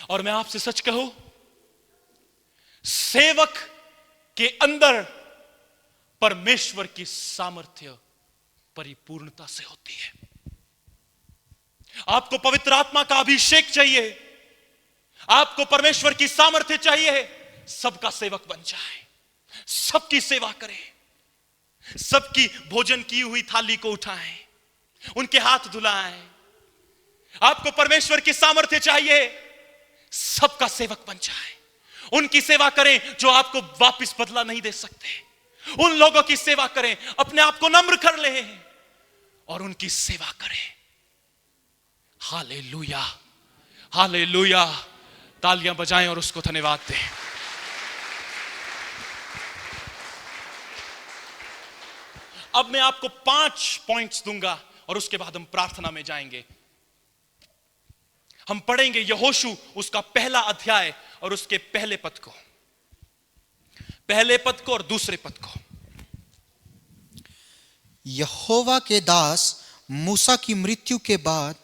और मैं आपसे सच कहूं, सेवक के अंदर परमेश्वर की सामर्थ्य परिपूर्णता से होती है। आपको पवित्र आत्मा का अभिषेक चाहिए, आपको परमेश्वर की सामर्थ्य चाहिए, सबका सेवक बन जाए, सबकी सेवा करें, सबकी भोजन की हुई थाली को उठाएं, उनके हाथ धुलाएं। आपको परमेश्वर की सामर्थ्य चाहिए, सबका सेवक बन जाए, उनकी सेवा करें जो आपको वापस बदला नहीं दे सकते। उन लोगों की सेवा करें, अपने आप को नम्र कर लें और उनकी सेवा करें। Hallelujah, hallelujah. तालियां बजाएं और उसको धन्यवाद दें। अब मैं आपको 5 पॉइंट्स दूंगा और उसके बाद हम प्रार्थना में जाएंगे। हम पढ़ेंगे यहोशू उसका पहला अध्याय और उसके पहले पद को और दूसरे पद को। यहोवा के दास मूसा की मृत्यु के बाद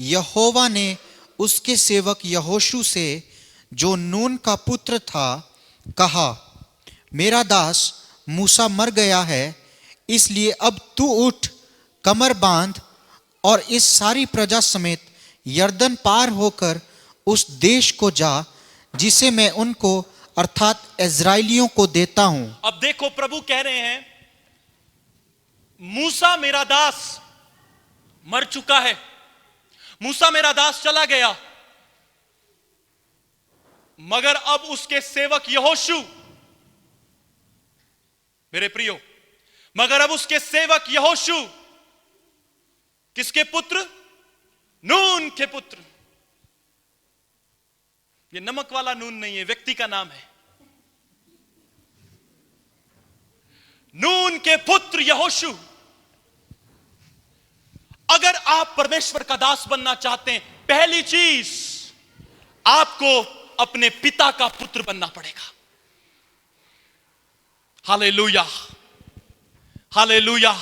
यहोवा ने उसके सेवक यहोशू से, जो नून का पुत्र था, कहा, मेरा दास मूसा मर गया है, इसलिए अब तू उठ, कमर बांध और इस सारी प्रजा समेत यरदन पार होकर उस देश को जा जिसे मैं उनको अर्थात इज़राइलियों को देता हूं। अब देखो, प्रभु कह रहे हैं मूसा मेरा दास मर चुका है, मूसा मेरा दास चला गया, मगर अब उसके सेवक यहोशू, मेरे प्रियो, मगर अब उसके सेवक यहोशू किसके पुत्र? नून के पुत्र। ये नमक वाला नून नहीं है, व्यक्ति का नाम है। नून के पुत्र यहोशू। अगर आप परमेश्वर का दास बनना चाहते हैं, पहली चीज आपको अपने पिता का पुत्र बनना पड़ेगा। Hallelujah, hallelujah.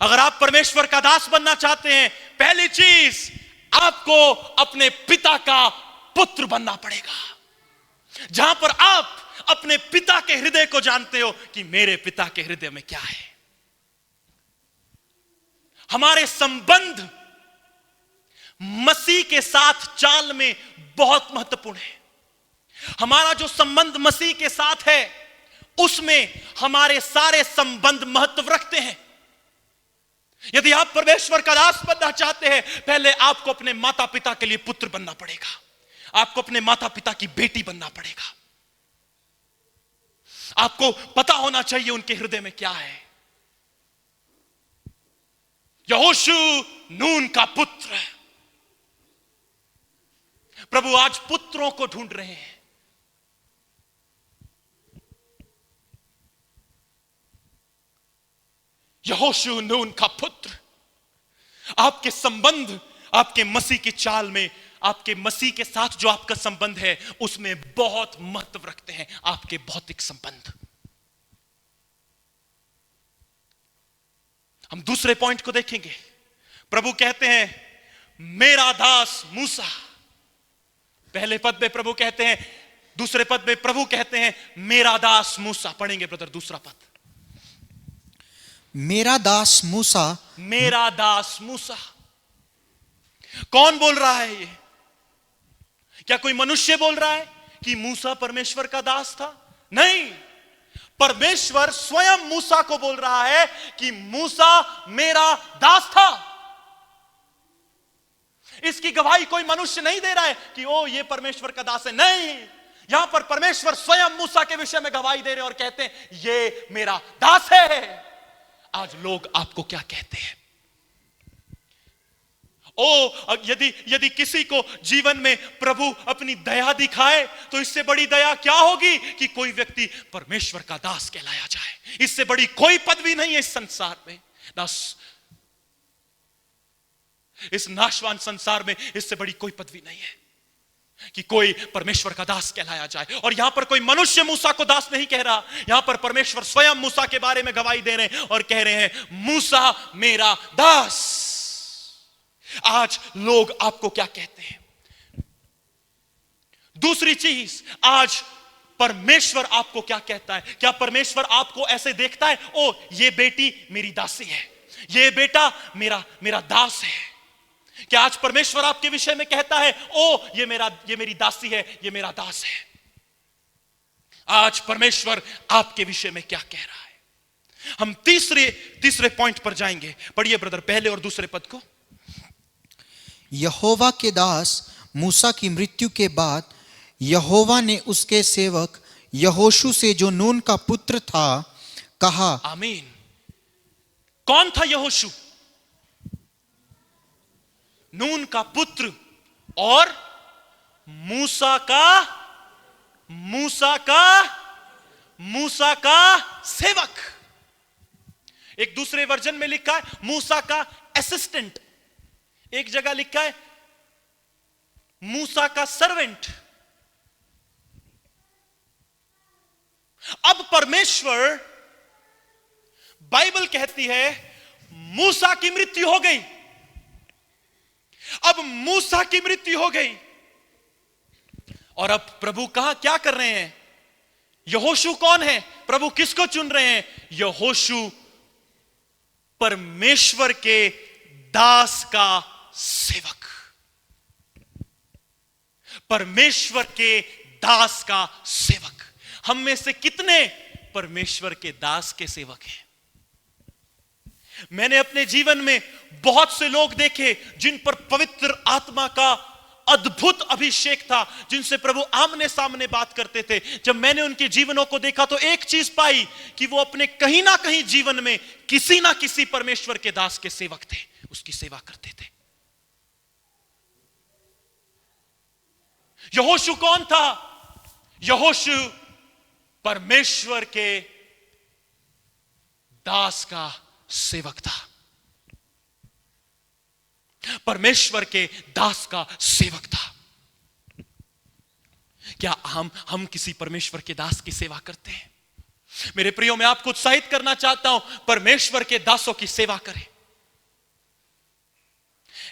अगर आप परमेश्वर का दास बनना चाहते हैं, पहली चीज आपको अपने पिता का पुत्र बनना पड़ेगा। जहां पर आप अपने पिता के हृदय को जानते हो कि मेरे पिता के हृदय में क्या है। हमारे संबंध मसीह के साथ चाल में बहुत महत्वपूर्ण है। हमारा जो संबंध मसीह के साथ है, उसमें हमारे सारे संबंध महत्व रखते हैं। यदि आप परमेश्वर का दास बनना चाहते हैं, पहले आपको अपने माता पिता के लिए पुत्र बनना पड़ेगा। आपको अपने माता पिता की बेटी बनना पड़ेगा। आपको पता होना चाहिए उनके हृदय में क्या है। यहोशू नून का पुत्र है। प्रभु आज पुत्रों को ढूंढ रहे हैं। यहोशू नून का पुत्र। आपके संबंध, आपके मसीह की चाल में, आपके मसीह के साथ जो आपका संबंध है, उसमें बहुत महत्व रखते हैं आपके भौतिक संबंध। हम दूसरे पॉइंट को देखेंगे। प्रभु कहते हैं मेरा दास मूसा। पहले पद में प्रभु कहते हैं, दूसरे पद में प्रभु कहते हैं मेरा दास मूसा। पढ़ेंगे ब्रदर दूसरा पद। मेरा दास मूसा। मेरा दास मूसा। कौन बोल रहा है ये? क्या कोई मनुष्य बोल रहा है कि मूसा परमेश्वर का दास था? नहीं, परमेश्वर स्वयं मूसा को बोल रहा है कि मूसा मेरा दास था। इसकी गवाही कोई मनुष्य नहीं दे रहा है कि ओ ये परमेश्वर का दास है। नहीं, यहां पर परमेश्वर स्वयं मूसा के विषय में गवाही दे रहे हैं और कहते हैं ये मेरा दास है। आज लोग आपको क्या कहते हैं? यदि किसी को जीवन में प्रभु अपनी दया दिखाए, तो इससे बड़ी दया क्या होगी कि कोई व्यक्ति परमेश्वर का दास कहलाया जाए। इससे बड़ी कोई पदवी नहीं है इस संसार में, इस नाशवान संसार में इससे बड़ी कोई पदवी नहीं है कि कोई परमेश्वर का दास कहलाया जाए। और यहां पर कोई मनुष्य मूसा को दास नहीं कह रहा। यहां पर परमेश्वर स्वयं मूसा के बारे में गवाही दे रहे हैं और कह रहे हैं मूसा मेरा दास। आज लोग आपको क्या कहते हैं? दूसरी चीज, आज परमेश्वर आपको क्या कहता है? क्या परमेश्वर आपको ऐसे देखता है, ओ ये बेटी मेरी दासी है, ये बेटा मेरा दास है? क्या आज परमेश्वर आपके विषय में कहता है ओ ये मेरी दासी है, ये मेरा दास है? आज परमेश्वर आपके विषय में क्या कह रहा है? हम तीसरे पॉइंट पर जाएंगे। पढ़िए ब्रदर पहले और दूसरे पद को। यहोवा के दास मूसा की मृत्यु के बाद यहोवा ने उसके सेवक यहोशू से, जो नून का पुत्र था, कहा। आमीन। कौन था यहोशू? नून का पुत्र और मूसा का सेवक। एक दूसरे वर्जन में लिखा है मूसा का असिस्टेंट, एक जगह लिखा है मूसा का सर्वेंट। अब परमेश्वर, बाइबल कहती है मूसा की मृत्यु हो गई। अब मूसा की मृत्यु हो गई और अब प्रभु कहां क्या कर रहे हैं? यहोशू कौन है? प्रभु किसको चुन रहे हैं? यहोशू परमेश्वर के दास का सेवक, परमेश्वर के दास का सेवक। हम में से कितने परमेश्वर के दास के सेवक हैं? मैंने अपने जीवन में बहुत से लोग देखे जिन पर पवित्र आत्मा का अद्भुत अभिषेक था, जिनसे प्रभु आमने सामने बात करते थे। जब मैंने उनके जीवनों को देखा तो एक चीज पाई कि वो अपने कहीं ना कहीं जीवन में किसी ना किसी परमेश्वर के दास के सेवक थे, उसकी सेवा करते थे। यहोशू कौन था? यहोशू परमेश्वर के दास का सेवक था, परमेश्वर के दास का सेवक था। क्या हम किसी परमेश्वर के दास की सेवा करते हैं? मेरे प्रियो, मैं आपको उत्साहित करना चाहता हूं, परमेश्वर के दासों की सेवा करें।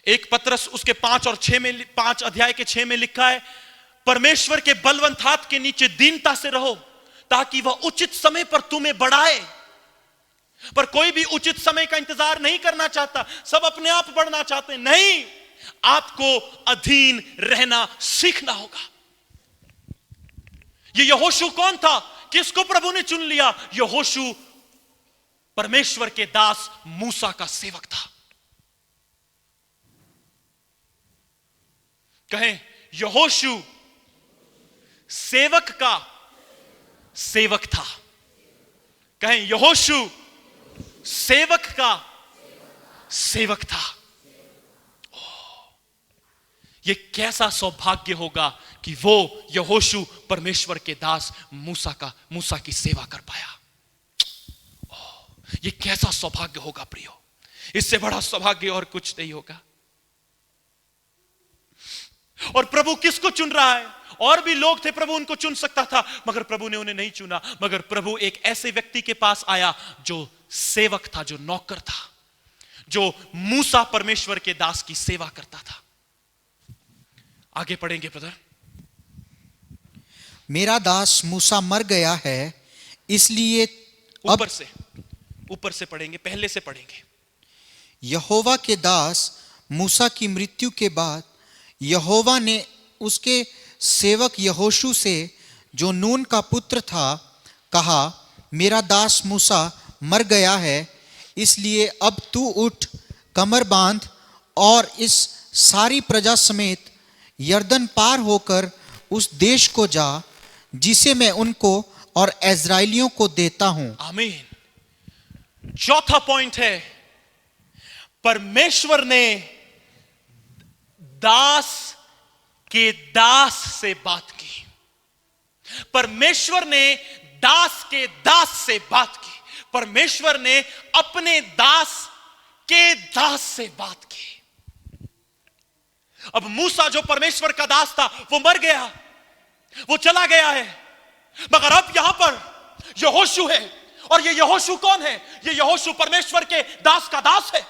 एक पत्रस उसके 5 अध्याय के 6 में लिखा है, परमेश्वर के बलवंत हाथ के नीचे दीनता से रहो ताकि वह उचित समय पर तुम्हें बढ़ाए। पर कोई भी उचित समय का इंतजार नहीं करना चाहता, सब अपने आप बढ़ना चाहते हैं। नहीं, आपको अधीन रहना सीखना होगा। ये यहोशू कौन था? किसको प्रभु ने चुन लिया? यहोशू परमेश्वर के दास मूसा का सेवक था। कहें, यहोशू सेवक का सेवक था। कहें, यहोशू सेवक का सेवक था। यह कैसा सौभाग्य होगा कि वो यहोशू परमेश्वर के दास मूसा की सेवा कर पाया। यह कैसा सौभाग्य होगा प्रियो, इससे बड़ा सौभाग्य और कुछ नहीं होगा। और प्रभु किसको चुन रहा है? और भी लोग थे, प्रभु उनको चुन सकता था, मगर प्रभु ने उन्हें नहीं चुना। मगर प्रभु एक ऐसे व्यक्ति के पास आया जो सेवक था, जो नौकर था, जो मूसा परमेश्वर के दास की सेवा करता था। आगे पढ़ेंगे ब्रदर। मेरा दास मूसा मर गया है, इसलिए ऊपर से पढ़ेंगे, पहले से पढ़ेंगे। यहोवा के दास मूसा की मृत्यु के बाद यहोवा ने उसके सेवक यहोशू से, जो नून का पुत्र था, कहा, मेरा दास मूसा मर गया है, इसलिए अब तू उठ, कमर बांध और इस सारी प्रजा समेत यरदन पार होकर उस देश को जा जिसे मैं उनको और इस्राएलियों को देता हूं। आमीन। चौथा पॉइंट है, परमेश्वर ने दास के दास से बात की। परमेश्वर ने दास के दास से बात की। परमेश्वर ने अपने दास के दास से बात की। अब मूसा जो परमेश्वर का दास था वो मर गया, वो चला गया है, मगर अब यहां पर यहोशू है। और ये यहोशू कौन है? ये यहोशू परमेश्वर के दास का दास है।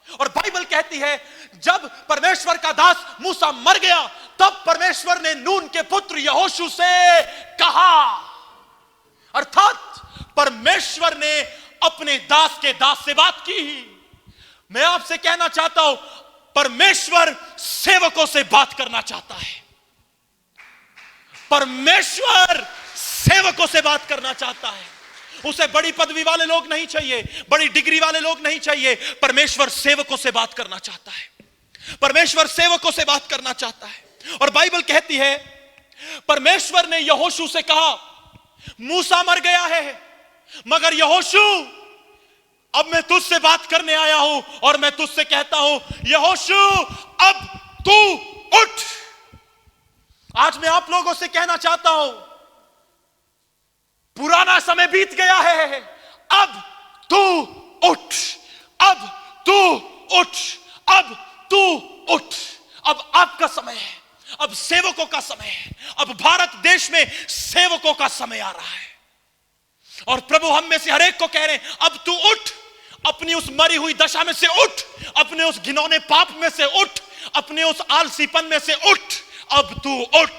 और बाइबल कहती है जब परमेश्वर का दास मूसा मर गया, तब परमेश्वर ने नून के पुत्र यहोशू से कहा, अर्थात परमेश्वर ने अपने दास के दास से बात की। मैं आपसे कहना चाहता हूं, परमेश्वर सेवकों से बात करना चाहता है। परमेश्वर सेवकों से बात करना चाहता है। उसे बड़ी पदवी वाले लोग नहीं चाहिए, बड़ी डिग्री वाले लोग नहीं चाहिए। परमेश्वर सेवकों से बात करना चाहता है। परमेश्वर सेवकों से बात करना चाहता है। और बाइबल कहती है परमेश्वर ने यहोशू से कहा, मूसा मर गया है, मगर यहोशू अब मैं तुझसे बात करने आया हूं और मैं तुझसे कहता हूं, यहोशू अब तू उठ। आज मैं आप लोगों से कहना चाहता हूं, पुराना समय बीत गया है, अब तू उठ, अब तू उठ, अब तू उठ। अब आपका समय है, अब सेवकों का समय है, अब भारत देश में सेवकों का समय आ रहा है। और प्रभु हम में से हर एक को कह रहे हैं, अब तू उठ, अपनी उस मरी हुई दशा में से उठ, अपने उस घिनौने पाप में से उठ, अपने उस आलसीपन में से उठ, अब तू उठ।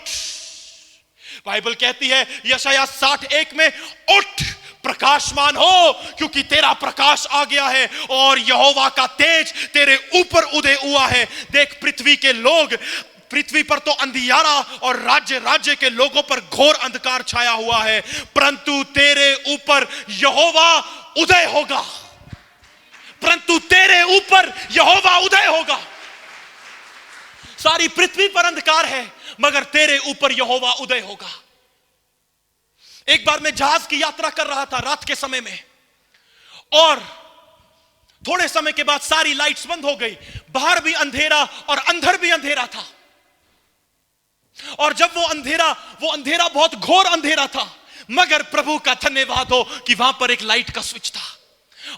बाइबल कहती है यशायाह 60:1 में, उठ प्रकाशमान हो, क्योंकि तेरा प्रकाश आ गया है और यहोवा का तेज तेरे ऊपर उदय हुआ है। देख पृथ्वी के लोग, पृथ्वी पर तो अंधियारा और राज्य राज्य के लोगों पर घोर अंधकार छाया हुआ है, परंतु तेरे ऊपर यहोवा उदय होगा, परंतु तेरे ऊपर यहोवा उदय होगा। सारी पृथ्वी पर अंधकार है, मगर तेरे ऊपर यहोवा उदय होगा। एक बार मैं जहाज की यात्रा कर रहा था रात के समय में, और थोड़े समय के बाद सारी लाइट्स बंद हो गई, बाहर भी अंधेरा और अंदर भी अंधेरा था। और जब वो अंधेरा बहुत घोर अंधेरा था, मगर प्रभु का धन्यवाद हो कि वहां पर एक लाइट का स्विच था,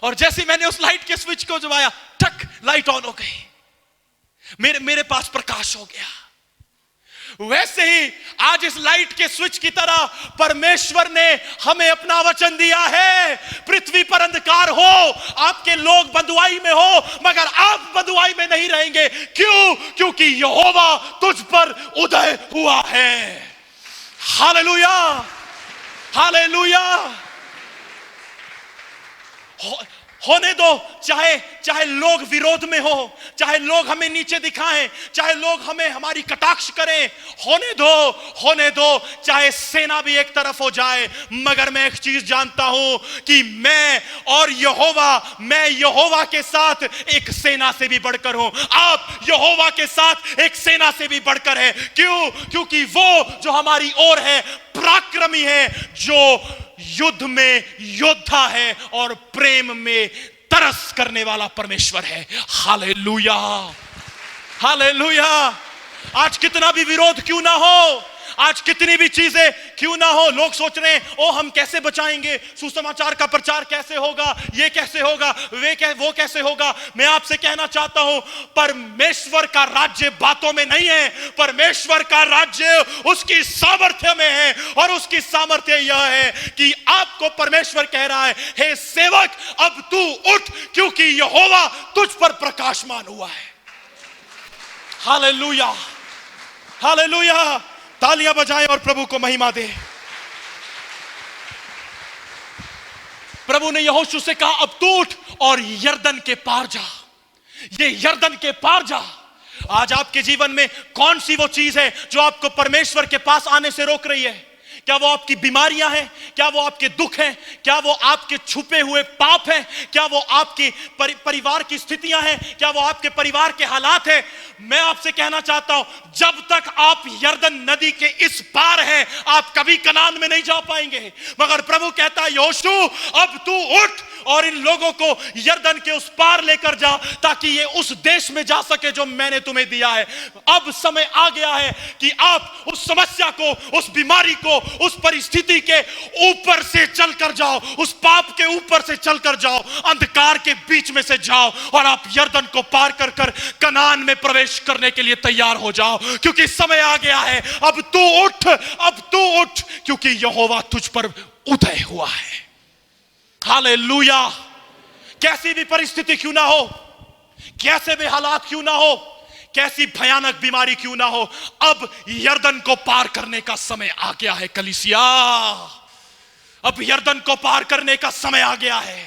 और जैसे मैंने उस लाइट के स्विच को दबाया, टक, लाइट ऑन हो गई, मेरे पास प्रकाश हो गया। वैसे ही आज इस लाइट के स्विच की तरह परमेश्वर ने हमें अपना वचन दिया है। पृथ्वी पर अंधकार हो, आपके लोग बंधुआई में हो, मगर आप बंधुआई में नहीं रहेंगे। क्यों? क्योंकि यहोवा तुझ पर उदय हुआ है। Hallelujah, hallelujah. होने दो, चाहे लोग विरोध में हो, चाहे लोग हमें नीचे दिखाएं, चाहे लोग हमें हमारी कटाक्ष करें, होने दो, चाहे सेना भी एक तरफ हो जाए, मगर मैं एक चीज जानता हूं कि मैं यहोवा के साथ एक सेना से भी बढ़कर हूं। आप यहोवा के साथ एक सेना से भी बढ़कर है। क्यों? क्योंकि वो जो हमारी ओर है पराक्रमी है, जो युद्ध में योद्धा है और प्रेम में तरस करने वाला परमेश्वर है। Hallelujah, hallelujah. आज कितना भी विरोध क्यों ना हो, आज कितनी भी चीजें क्यों ना हो, लोग सोच रहे हैं, ओ हम कैसे बचाएंगे, सुसमाचार का प्रचार कैसे होगा, ये कैसे होगा, वो कैसे होगा। मैं आपसे कहना चाहता हूं, परमेश्वर का राज्य बातों में नहीं है, परमेश्वर का राज्य उसकी सामर्थ्य में है। और उसकी सामर्थ्य यह है कि आपको परमेश्वर कह रहा है, हे सेवक अब तू उठ, क्योंकि यहोवा तुझ पर प्रकाशमान हुआ है। Hallelujah, hallelujah. तालियां बजाएं और प्रभु को महिमा दे। प्रभु ने यहोशू से कहा, अब तू उठ और यरदन के पार जा। ये यरदन के पार जा। आज आपके जीवन में कौन सी वो चीज है जो आपको परमेश्वर के पास आने से रोक रही है? क्या वो आपकी बीमारियां हैं? क्या वो आपके दुख हैं? क्या वो आपके छुपे हुए पाप हैं? क्या वो आपके परिवार की स्थितियां हैं? क्या वो आपके परिवार के हालात हैं? मैं आपसे कहना चाहता हूं, जब तक आप यरदन नदी के इस पार हैं, आप कभी कनान में नहीं जा पाएंगे। मगर प्रभु कहता है, यहोशू अब तू उठ और इन लोगों को यरदन के उस पार लेकर जा, ताकि ये उस देश में जा सके जो मैंने तुम्हें दिया है। अब समय आ गया है कि आप उस समस्या को, उस बीमारी को, उस परिस्थिति के ऊपर से चलकर जाओ, उस पाप के ऊपर से चलकर जाओ, अंधकार के बीच में से जाओ और आप यरदन को पार कर कर कनान में प्रवेश करने के लिए तैयार हो जाओ। क्योंकि समय आ गया है, अब तू उठ, अब तू उठ, क्योंकि यहोवा तुझ पर उदय हुआ है। हालेलुया। कैसी भी परिस्थिति क्यों ना हो, कैसे भी हालात क्यों ना हो, कैसी भयानक बीमारी क्यों ना हो, अब यरदन को पार करने का समय आ गया है कलीसिया। अब यरदन को पार करने का समय आ गया है।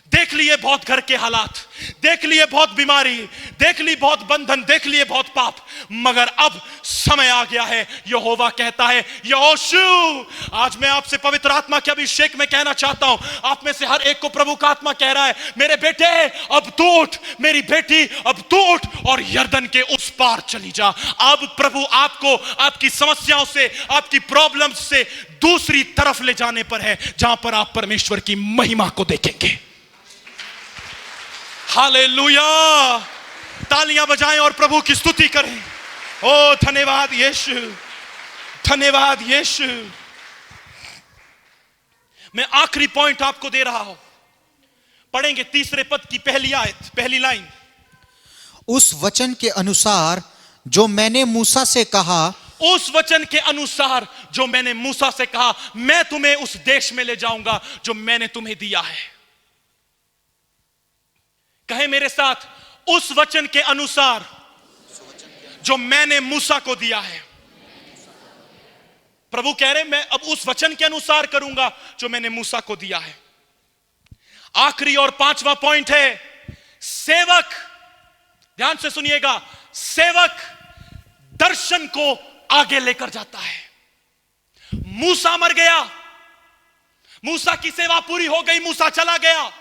देख लिए बहुत घर के हालात, देख लिए बहुत बीमारी, देख ली बहुत बंधन, देख लिए बहुत पाप, मगर अब समय आ गया है। यहोवा कहता है, यहोशू, आज मैं आपसे पवित्र आत्मा के अभिषेक में कहना चाहता हूं, आप में से हर एक को प्रभु का आत्मा कह रहा है, मेरे बेटे अब तू उठ, मेरी बेटी अब तू उठ और यरदन के उस पार चली जा। अब प्रभु आपको आपकी समस्याओं से, आपकी प्रॉब्लम्स से दूसरी तरफ ले जाने पर है, जहां पर आप परमेश्वर की महिमा को देखेंगे। हालेलुया, तालियां बजाएं और प्रभु की स्तुति करें। ओ धन्यवाद यीशु, धन्यवाद यीशु। मैं आखिरी पॉइंट आपको दे रहा हूं, पढ़ेंगे 3 पद की पहली आयत, पहली लाइन। उस वचन के अनुसार जो मैंने मूसा से कहा, उस वचन के अनुसार जो मैंने मूसा से कहा, मैं तुम्हें उस देश में ले जाऊंगा जो मैंने तुम्हें दिया है। कहे मेरे साथ, उस वचन के अनुसार जो मैंने मूसा को दिया है। प्रभु कह रहे, मैं अब उस वचन के अनुसार करूंगा जो मैंने मूसा को दिया है। आखिरी और 5वां पॉइंट है, सेवक, ध्यान से सुनिएगा, सेवक दर्शन को आगे लेकर जाता है। मूसा मर गया, मूसा की सेवा पूरी हो गई, मूसा चला गया।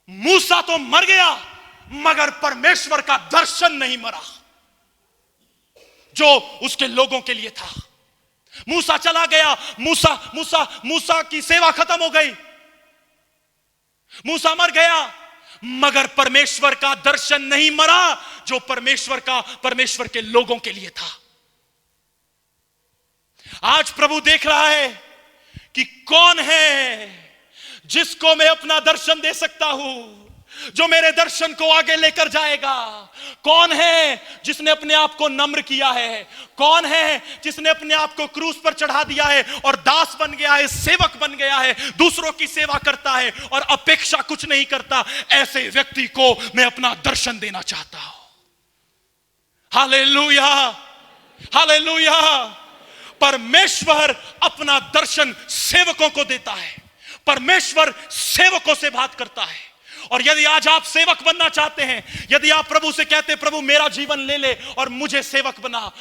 मूसा तो मर गया, मगर परमेश्वर का दर्शन नहीं मरा जो उसके लोगों के लिए था। मूसा चला गया, मूसा की सेवा खत्म हो गई, मूसा मर गया, मगर परमेश्वर का दर्शन नहीं मरा जो परमेश्वर के लोगों के लिए था। आज प्रभु देख रहा है कि कौन है जिसको मैं अपना दर्शन दे सकता हूं, जो मेरे दर्शन को आगे लेकर जाएगा। कौन है जिसने अपने आप को नम्र किया है, कौन है जिसने अपने आप को क्रूस पर चढ़ा दिया है और दास बन गया है, सेवक बन गया है, दूसरों की सेवा करता है और अपेक्षा कुछ नहीं करता। ऐसे व्यक्ति को मैं अपना दर्शन देना चाहता हूं। Hallelujah, hallelujah. परमेश्वर अपना दर्शन सेवकों को देता है, परमेश्वर सेवकों से बात करता है। और यदि आज आप सेवक बनना चाहते हैं, यदि आप प्रभु से कहते हैं, प्रभु मेरा जीवन ले ले और मुझे सेवक बना,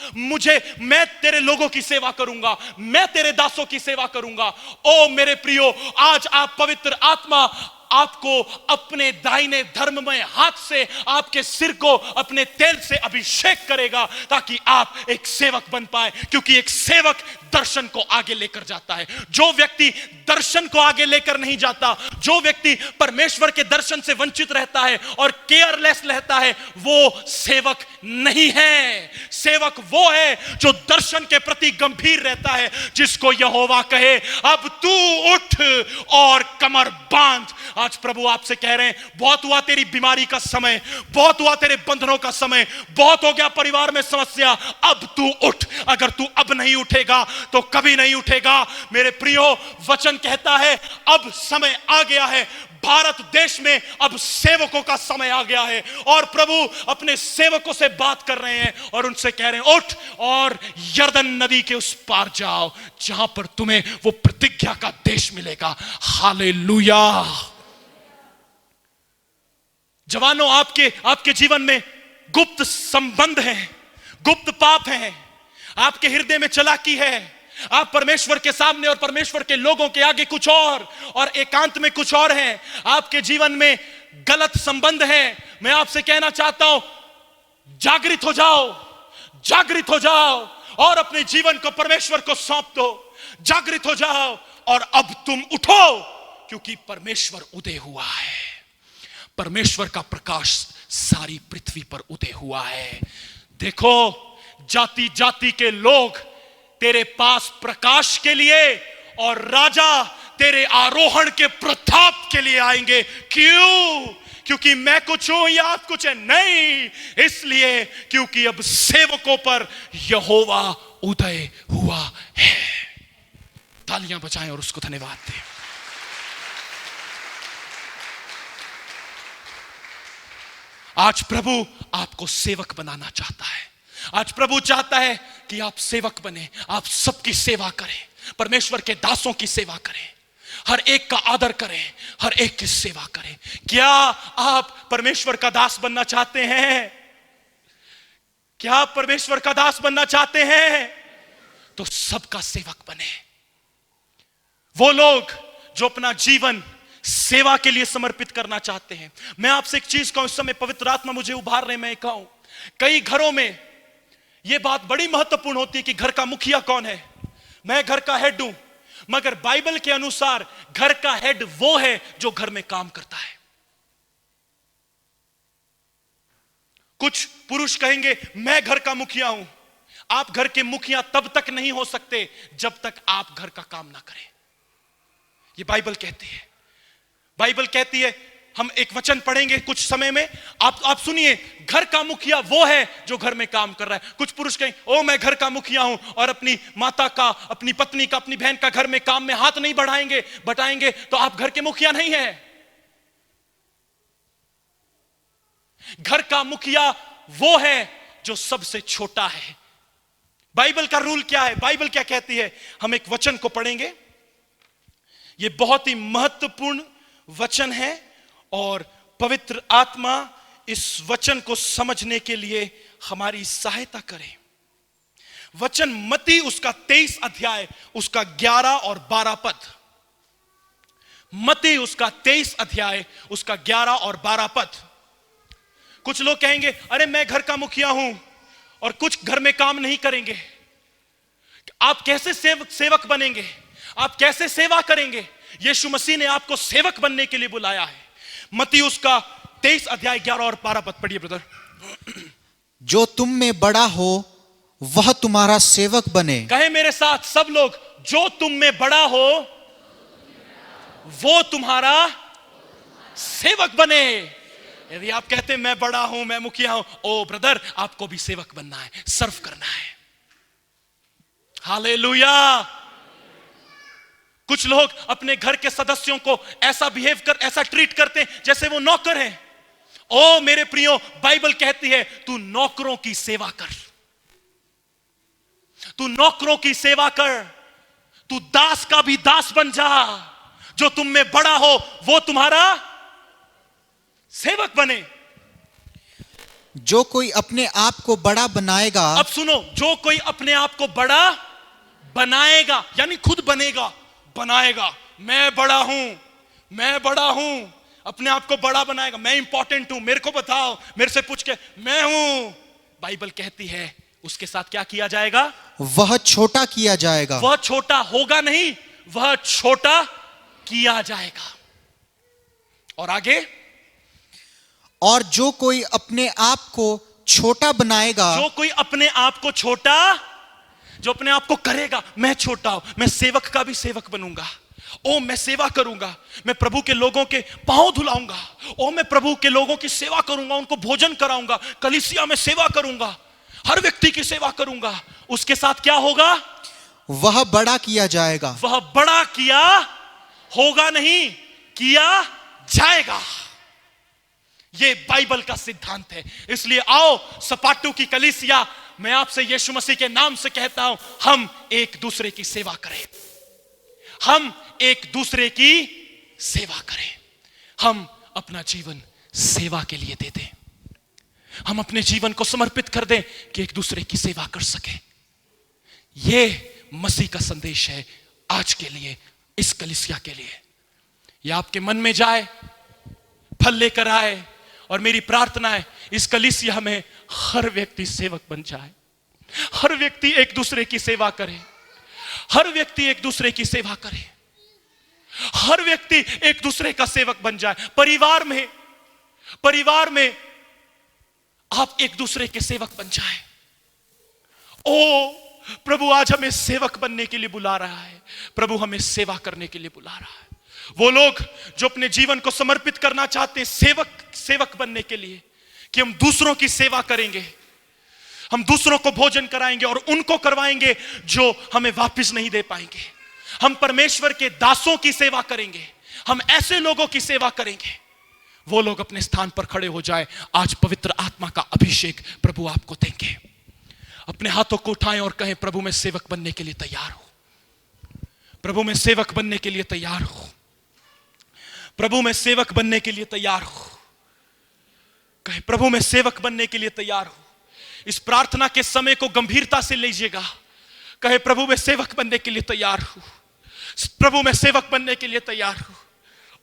मैं तेरे लोगों की सेवा करूंगा, मैं तेरे दासों की सेवा करूंगा। ओ मेरे प्रियो, आज आप पवित्र आत्मा आपको अपने दाहिने धर्ममय हाथ से आपके सिर को अपने तेल से अभिषेक करेगा ताकि आप एक सेवक बन पाए, क्योंकि एक सेवक दर्शन को आगे लेकर जाता है। जो व्यक्ति दर्शन को आगे लेकर नहीं जाता, जो व्यक्ति परमेश्वर के दर्शन से वंचित रहता है और केयरलेस रहता है, वो सेवक नहीं है। सेवक वो है जो दर्शन के प्रति गंभीर रहता है, जिसको यहोवा कहे, अब तू उठ और कमर बांध। आज प्रभु आपसे कह रहे हैं, बहुत हुआ तेरी बीमारी का समय, बहुत हुआ तेरे बंधनों का समय, बहुत हो गया परिवार में समस्या, अब तू उठ। अगर तू अब नहीं उठेगा तो कभी नहीं उठेगा। मेरे प्रियो, वचन कहता है अब समय आ गया है, भारत देश में अब सेवकों का समय आ गया है और प्रभु अपने सेवकों से बात कर रहे हैं और उनसे कह रहे हैं, उठ और यरदन नदी के उस पार जाओ जहां पर तुम्हें वो प्रतिज्ञा का देश मिलेगा। हालेलुया। जवानों, आपके जीवन में गुप्त संबंध हैं, गुप्त पाप हैं, आपके हृदय में चालाकी है। आप परमेश्वर के सामने और परमेश्वर के लोगों के आगे कुछ और एकांत में कुछ और हैं। आपके जीवन में गलत संबंध है। मैं आपसे कहना चाहता हूं, जागृत हो जाओ, जागृत हो जाओ और अपने जीवन को परमेश्वर को सौंप दो। जागृत हो जाओ और अब तुम उठो, क्योंकि परमेश्वर उदय हुआ है। परमेश्वर का प्रकाश सारी पृथ्वी पर उदय हुआ है। देखो, जाति जाति के लोग तेरे पास प्रकाश के लिए और राजा तेरे आरोहण के प्रताप के लिए आएंगे। क्यों? क्योंकि मैं कुछ हूं या आप कुछ है? नहीं, इसलिए क्योंकि अब सेवकों पर यहोवा उदय हुआ है। तालियां बजाएं और उसको धन्यवाद दें। आज प्रभु आपको सेवक बनाना चाहता है। आज प्रभु चाहता है कि आप सेवक बने, आप सबकी सेवा करें, परमेश्वर के दासों की सेवा करें, हर एक का आदर करें, हर एक की सेवा करें। क्या आप परमेश्वर का दास बनना चाहते हैं? क्या आप परमेश्वर का दास बनना चाहते हैं तो सबका सेवक बने। वो लोग जो अपना जीवन सेवा के लिए समर्पित करना चाहते हैं। मैं आपसे एक चीज कहूं, इस समय पवित्र आत्मा मुझे उभार रहे, मैं कहूं कई घरों में यह बात बड़ी महत्वपूर्ण होती है कि घर का मुखिया कौन है। मैं घर का हेड हूं, मगर बाइबल के अनुसार घर का हेड वो है जो घर में काम करता है। कुछ पुरुष कहेंगे मैं घर का मुखिया हूं। आप घर के मुखिया तब तक नहीं हो सकते जब तक आप घर का काम ना करें। ये बाइबल कहती है। बाइबल कहती है, हम एक वचन पढ़ेंगे कुछ समय में, आप सुनिए, घर का मुखिया वो है जो घर में काम कर रहा है। कुछ पुरुष कहें ओ मैं घर का मुखिया हूं, और अपनी माता का, अपनी पत्नी का, अपनी बहन का घर में काम में हाथ नहीं बढ़ाएंगे तो आप घर के मुखिया नहीं है। घर का मुखिया वो है जो सबसे छोटा है। बाइबल का रूल क्या है, बाइबल क्या कहती है? हम एक वचन को पढ़ेंगे, यह बहुत ही महत्वपूर्ण वचन है और पवित्र आत्मा इस वचन को समझने के लिए हमारी सहायता करे। वचन मत्ती उसका 23 अध्याय उसका 11 और 12 पद। मत्ती उसका 23 अध्याय उसका 11 और 12 पद। कुछ लोग कहेंगे अरे मैं घर का मुखिया हूं और कुछ घर में काम नहीं करेंगे। आप कैसे सेवक बनेंगे? आप कैसे सेवा करेंगे? यीशु मसीह ने आपको सेवक बनने के लिए बुलाया है। मत्ती उसका 23 अध्याय 11 और 12 पद पढ़िए ब्रदर। जो तुम में बड़ा हो वह तुम्हारा सेवक बने। कहे मेरे साथ सब लोग, जो तुम में बड़ा हो वो तुम्हारा सेवक बने। यदि आप कहते हैं मैं बड़ा हूं, मैं मुखिया हूं, ओ ब्रदर आपको भी सेवक बनना है, सर्व करना है। हालेलुया। कुछ लोग अपने घर के सदस्यों को ऐसा ट्रीट करते हैं जैसे वो नौकर हैं। ओ मेरे प्रियो, बाइबल कहती है तू नौकरों की सेवा कर, तू नौकरों की सेवा कर, तू दास का भी दास बन जा। जो तुम में बड़ा हो वो तुम्हारा सेवक बने। जो कोई अपने आप को बड़ा बनाएगा, अब सुनो, जो कोई अपने आप को बड़ा बनाएगा यानी खुद बनाएगा, मैं बड़ा हूं, अपने आप को बड़ा बनाएगा, मैं इंपॉर्टेंट हूं, मेरे को बताओ, मेरे से पूछ के मैं हूं। बाइबल कहती है उसके साथ क्या किया जाएगा? वह छोटा किया जाएगा। वह छोटा होगा नहीं, वह छोटा किया जाएगा। और आगे, और जो कोई अपने आप को छोटा बनाएगा, जो कोई अपने आप को छोटा, जो अपने आप को करेगा मैं छोटा हूं, मैं सेवक का भी सेवक बनूंगा। ओ मैं सेवा करूंगा, मैं प्रभु के लोगों के पांव धुलाऊंगा। ओ मैं प्रभु के लोगों की सेवा करूंगा, उनको भोजन कराऊंगा, कलीसिया में सेवा करूंगा, हर व्यक्ति की सेवा करूंगा। उसके साथ क्या होगा? वह बड़ा किया जाएगा। वह बड़ा किया होगा नहीं, किया जाएगा। यह बाइबल का सिद्धांत है। इसलिए आओ सपाटू की कलीसिया, मैं आपसे यीशु मसीह के नाम से कहता हूं, हम एक दूसरे की सेवा करें, हम एक दूसरे की सेवा करें, हम अपना जीवन सेवा के लिए दे दें, हम अपने जीवन को समर्पित कर दें कि एक दूसरे की सेवा कर सके। यह मसीह का संदेश है आज के लिए, इस कलीसिया के लिए। यह आपके मन में जाए, फल लेकर आए, और मेरी प्रार्थना है इस कलीसिया में हर व्यक्ति सेवक बन जाए, हर व्यक्ति एक दूसरे की सेवा करे, हर व्यक्ति एक दूसरे की सेवा करे, हर व्यक्ति एक दूसरे का सेवक बन जाए। परिवार में आप एक दूसरे के सेवक बन जाए। ओ प्रभु आज हमें सेवक बनने के लिए बुला रहा है, प्रभु हमें सेवा करने के लिए बुला रहा है। वो लोग जो अपने जीवन को समर्पित करना चाहते हैं सेवक बनने के लिए, कि हम दूसरों की सेवा करेंगे, हम दूसरों को भोजन कराएंगे और उनको करवाएंगे जो हमें वापस नहीं दे पाएंगे। हम परमेश्वर के दासों की सेवा करेंगे, हम ऐसे लोगों की सेवा करेंगे। वो लोग अपने स्थान पर खड़े हो जाए। आज पवित्र आत्मा का अभिषेक प्रभु आपको देंगे। अपने हाथों को उठाएं और कहें, प्रभु मैं सेवक बनने के लिए तैयार हूं, प्रभु मैं सेवक बनने के लिए तैयार हूं, प्रभु मैं सेवक बनने के लिए तैयार हूं। कहे, प्रभु मैं सेवक बनने के लिए तैयार हूं। इस प्रार्थना के समय को गंभीरता से लीजिएगा। कहे प्रभु मैं सेवक बनने के लिए तैयार हूं, प्रभु मैं सेवक बनने के लिए तैयार हूं।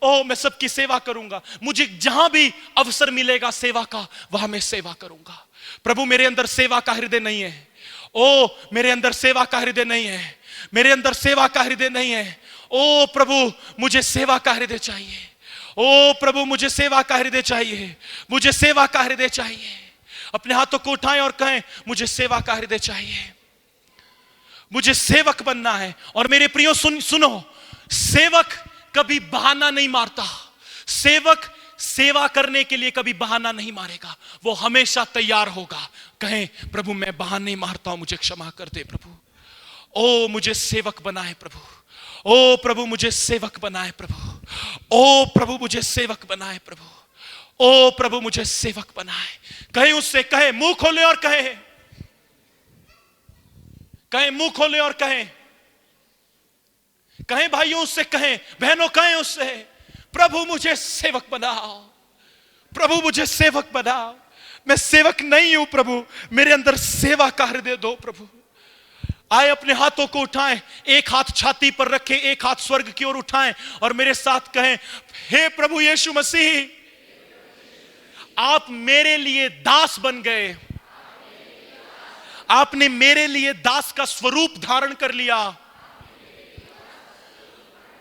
ओ मैं सबकी सेवा करूंगा, मुझे जहां भी अवसर मिलेगा सेवा का वहां मैं सेवा करूंगा। प्रभु मेरे अंदर सेवा का हृदय नहीं है, ओ मेरे अंदर सेवा का हृदय नहीं है, मेरे अंदर सेवा का हृदय नहीं है। ओ प्रभु मुझे सेवा का हृदय चाहिए, ओ प्रभु मुझे सेवा का हृदय चाहिए, मुझे सेवा का हृदय चाहिए। अपने हाथों को उठाएं और कहें मुझे सेवा का हृदय चाहिए, मुझे सेवक बनना है। और मेरे प्रियो सुनो, सेवक कभी बहाना नहीं मारता, सेवक सेवा करने के लिए कभी बहाना नहीं मारेगा, वो हमेशा तैयार होगा। कहें प्रभु मैं बहाना नहीं मारता हूं, मुझे क्षमा कर दे प्रभु। ओ मुझे सेवक बनाए प्रभु, ओ प्रभु मुझे सेवक बनाए प्रभु, ओ प्रभु मुझे सेवक बनाए प्रभु, ओ प्रभु मुझे सेवक बनाए। कहें उससे, कहें मुंह खोले और कहें, कहें मुंह खोले और कहें, कहें भाइयों उससे, कहें बहनों, कहें उससे प्रभु मुझे सेवक बनाओ, प्रभु मुझे सेवक बनाओ। मैं सेवक नहीं हूं प्रभु, मेरे अंदर सेवा का हृदय दो प्रभु। आए अपने हाथों को उठाएं, एक हाथ छाती पर रखें, एक हाथ स्वर्ग की ओर उठाएं और मेरे साथ कहें हे प्रभु यीशु मसीह, आप मेरे लिए दास बन गए, आपने मेरे लिए दास का स्वरूप धारण कर लिया।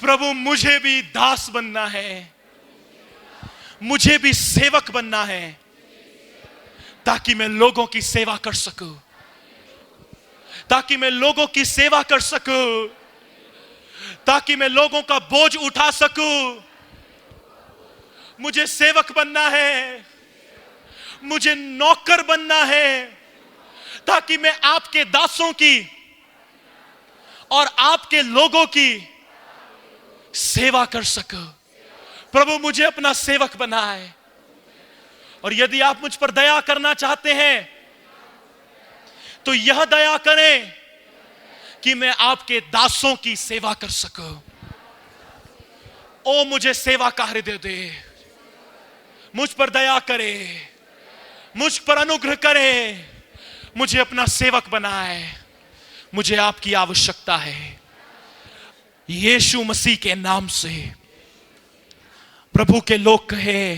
प्रभु मुझे भी दास बनना है, मुझे भी सेवक बनना है, ताकि मैं लोगों की सेवा कर सकूं, ताकि मैं लोगों की सेवा कर सकूं, ताकि मैं लोगों का बोझ उठा सकूं। मुझे सेवक बनना है, मुझे नौकर बनना है, ताकि मैं आपके दासों की और आपके लोगों की सेवा कर सकूं। प्रभु मुझे अपना सेवक बनाए। और यदि आप मुझ पर दया करना चाहते हैं तो यह दया करें कि मैं आपके दासों की सेवा कर सकूं। ओ मुझे सेवा का हृदय दे, मुझ पर दया करे, मुझ पर अनुग्रह करे, मुझे अपना सेवक बनाए। मुझे आपकी आवश्यकता है, यीशु मसीह के नाम से। प्रभु के लोग कहे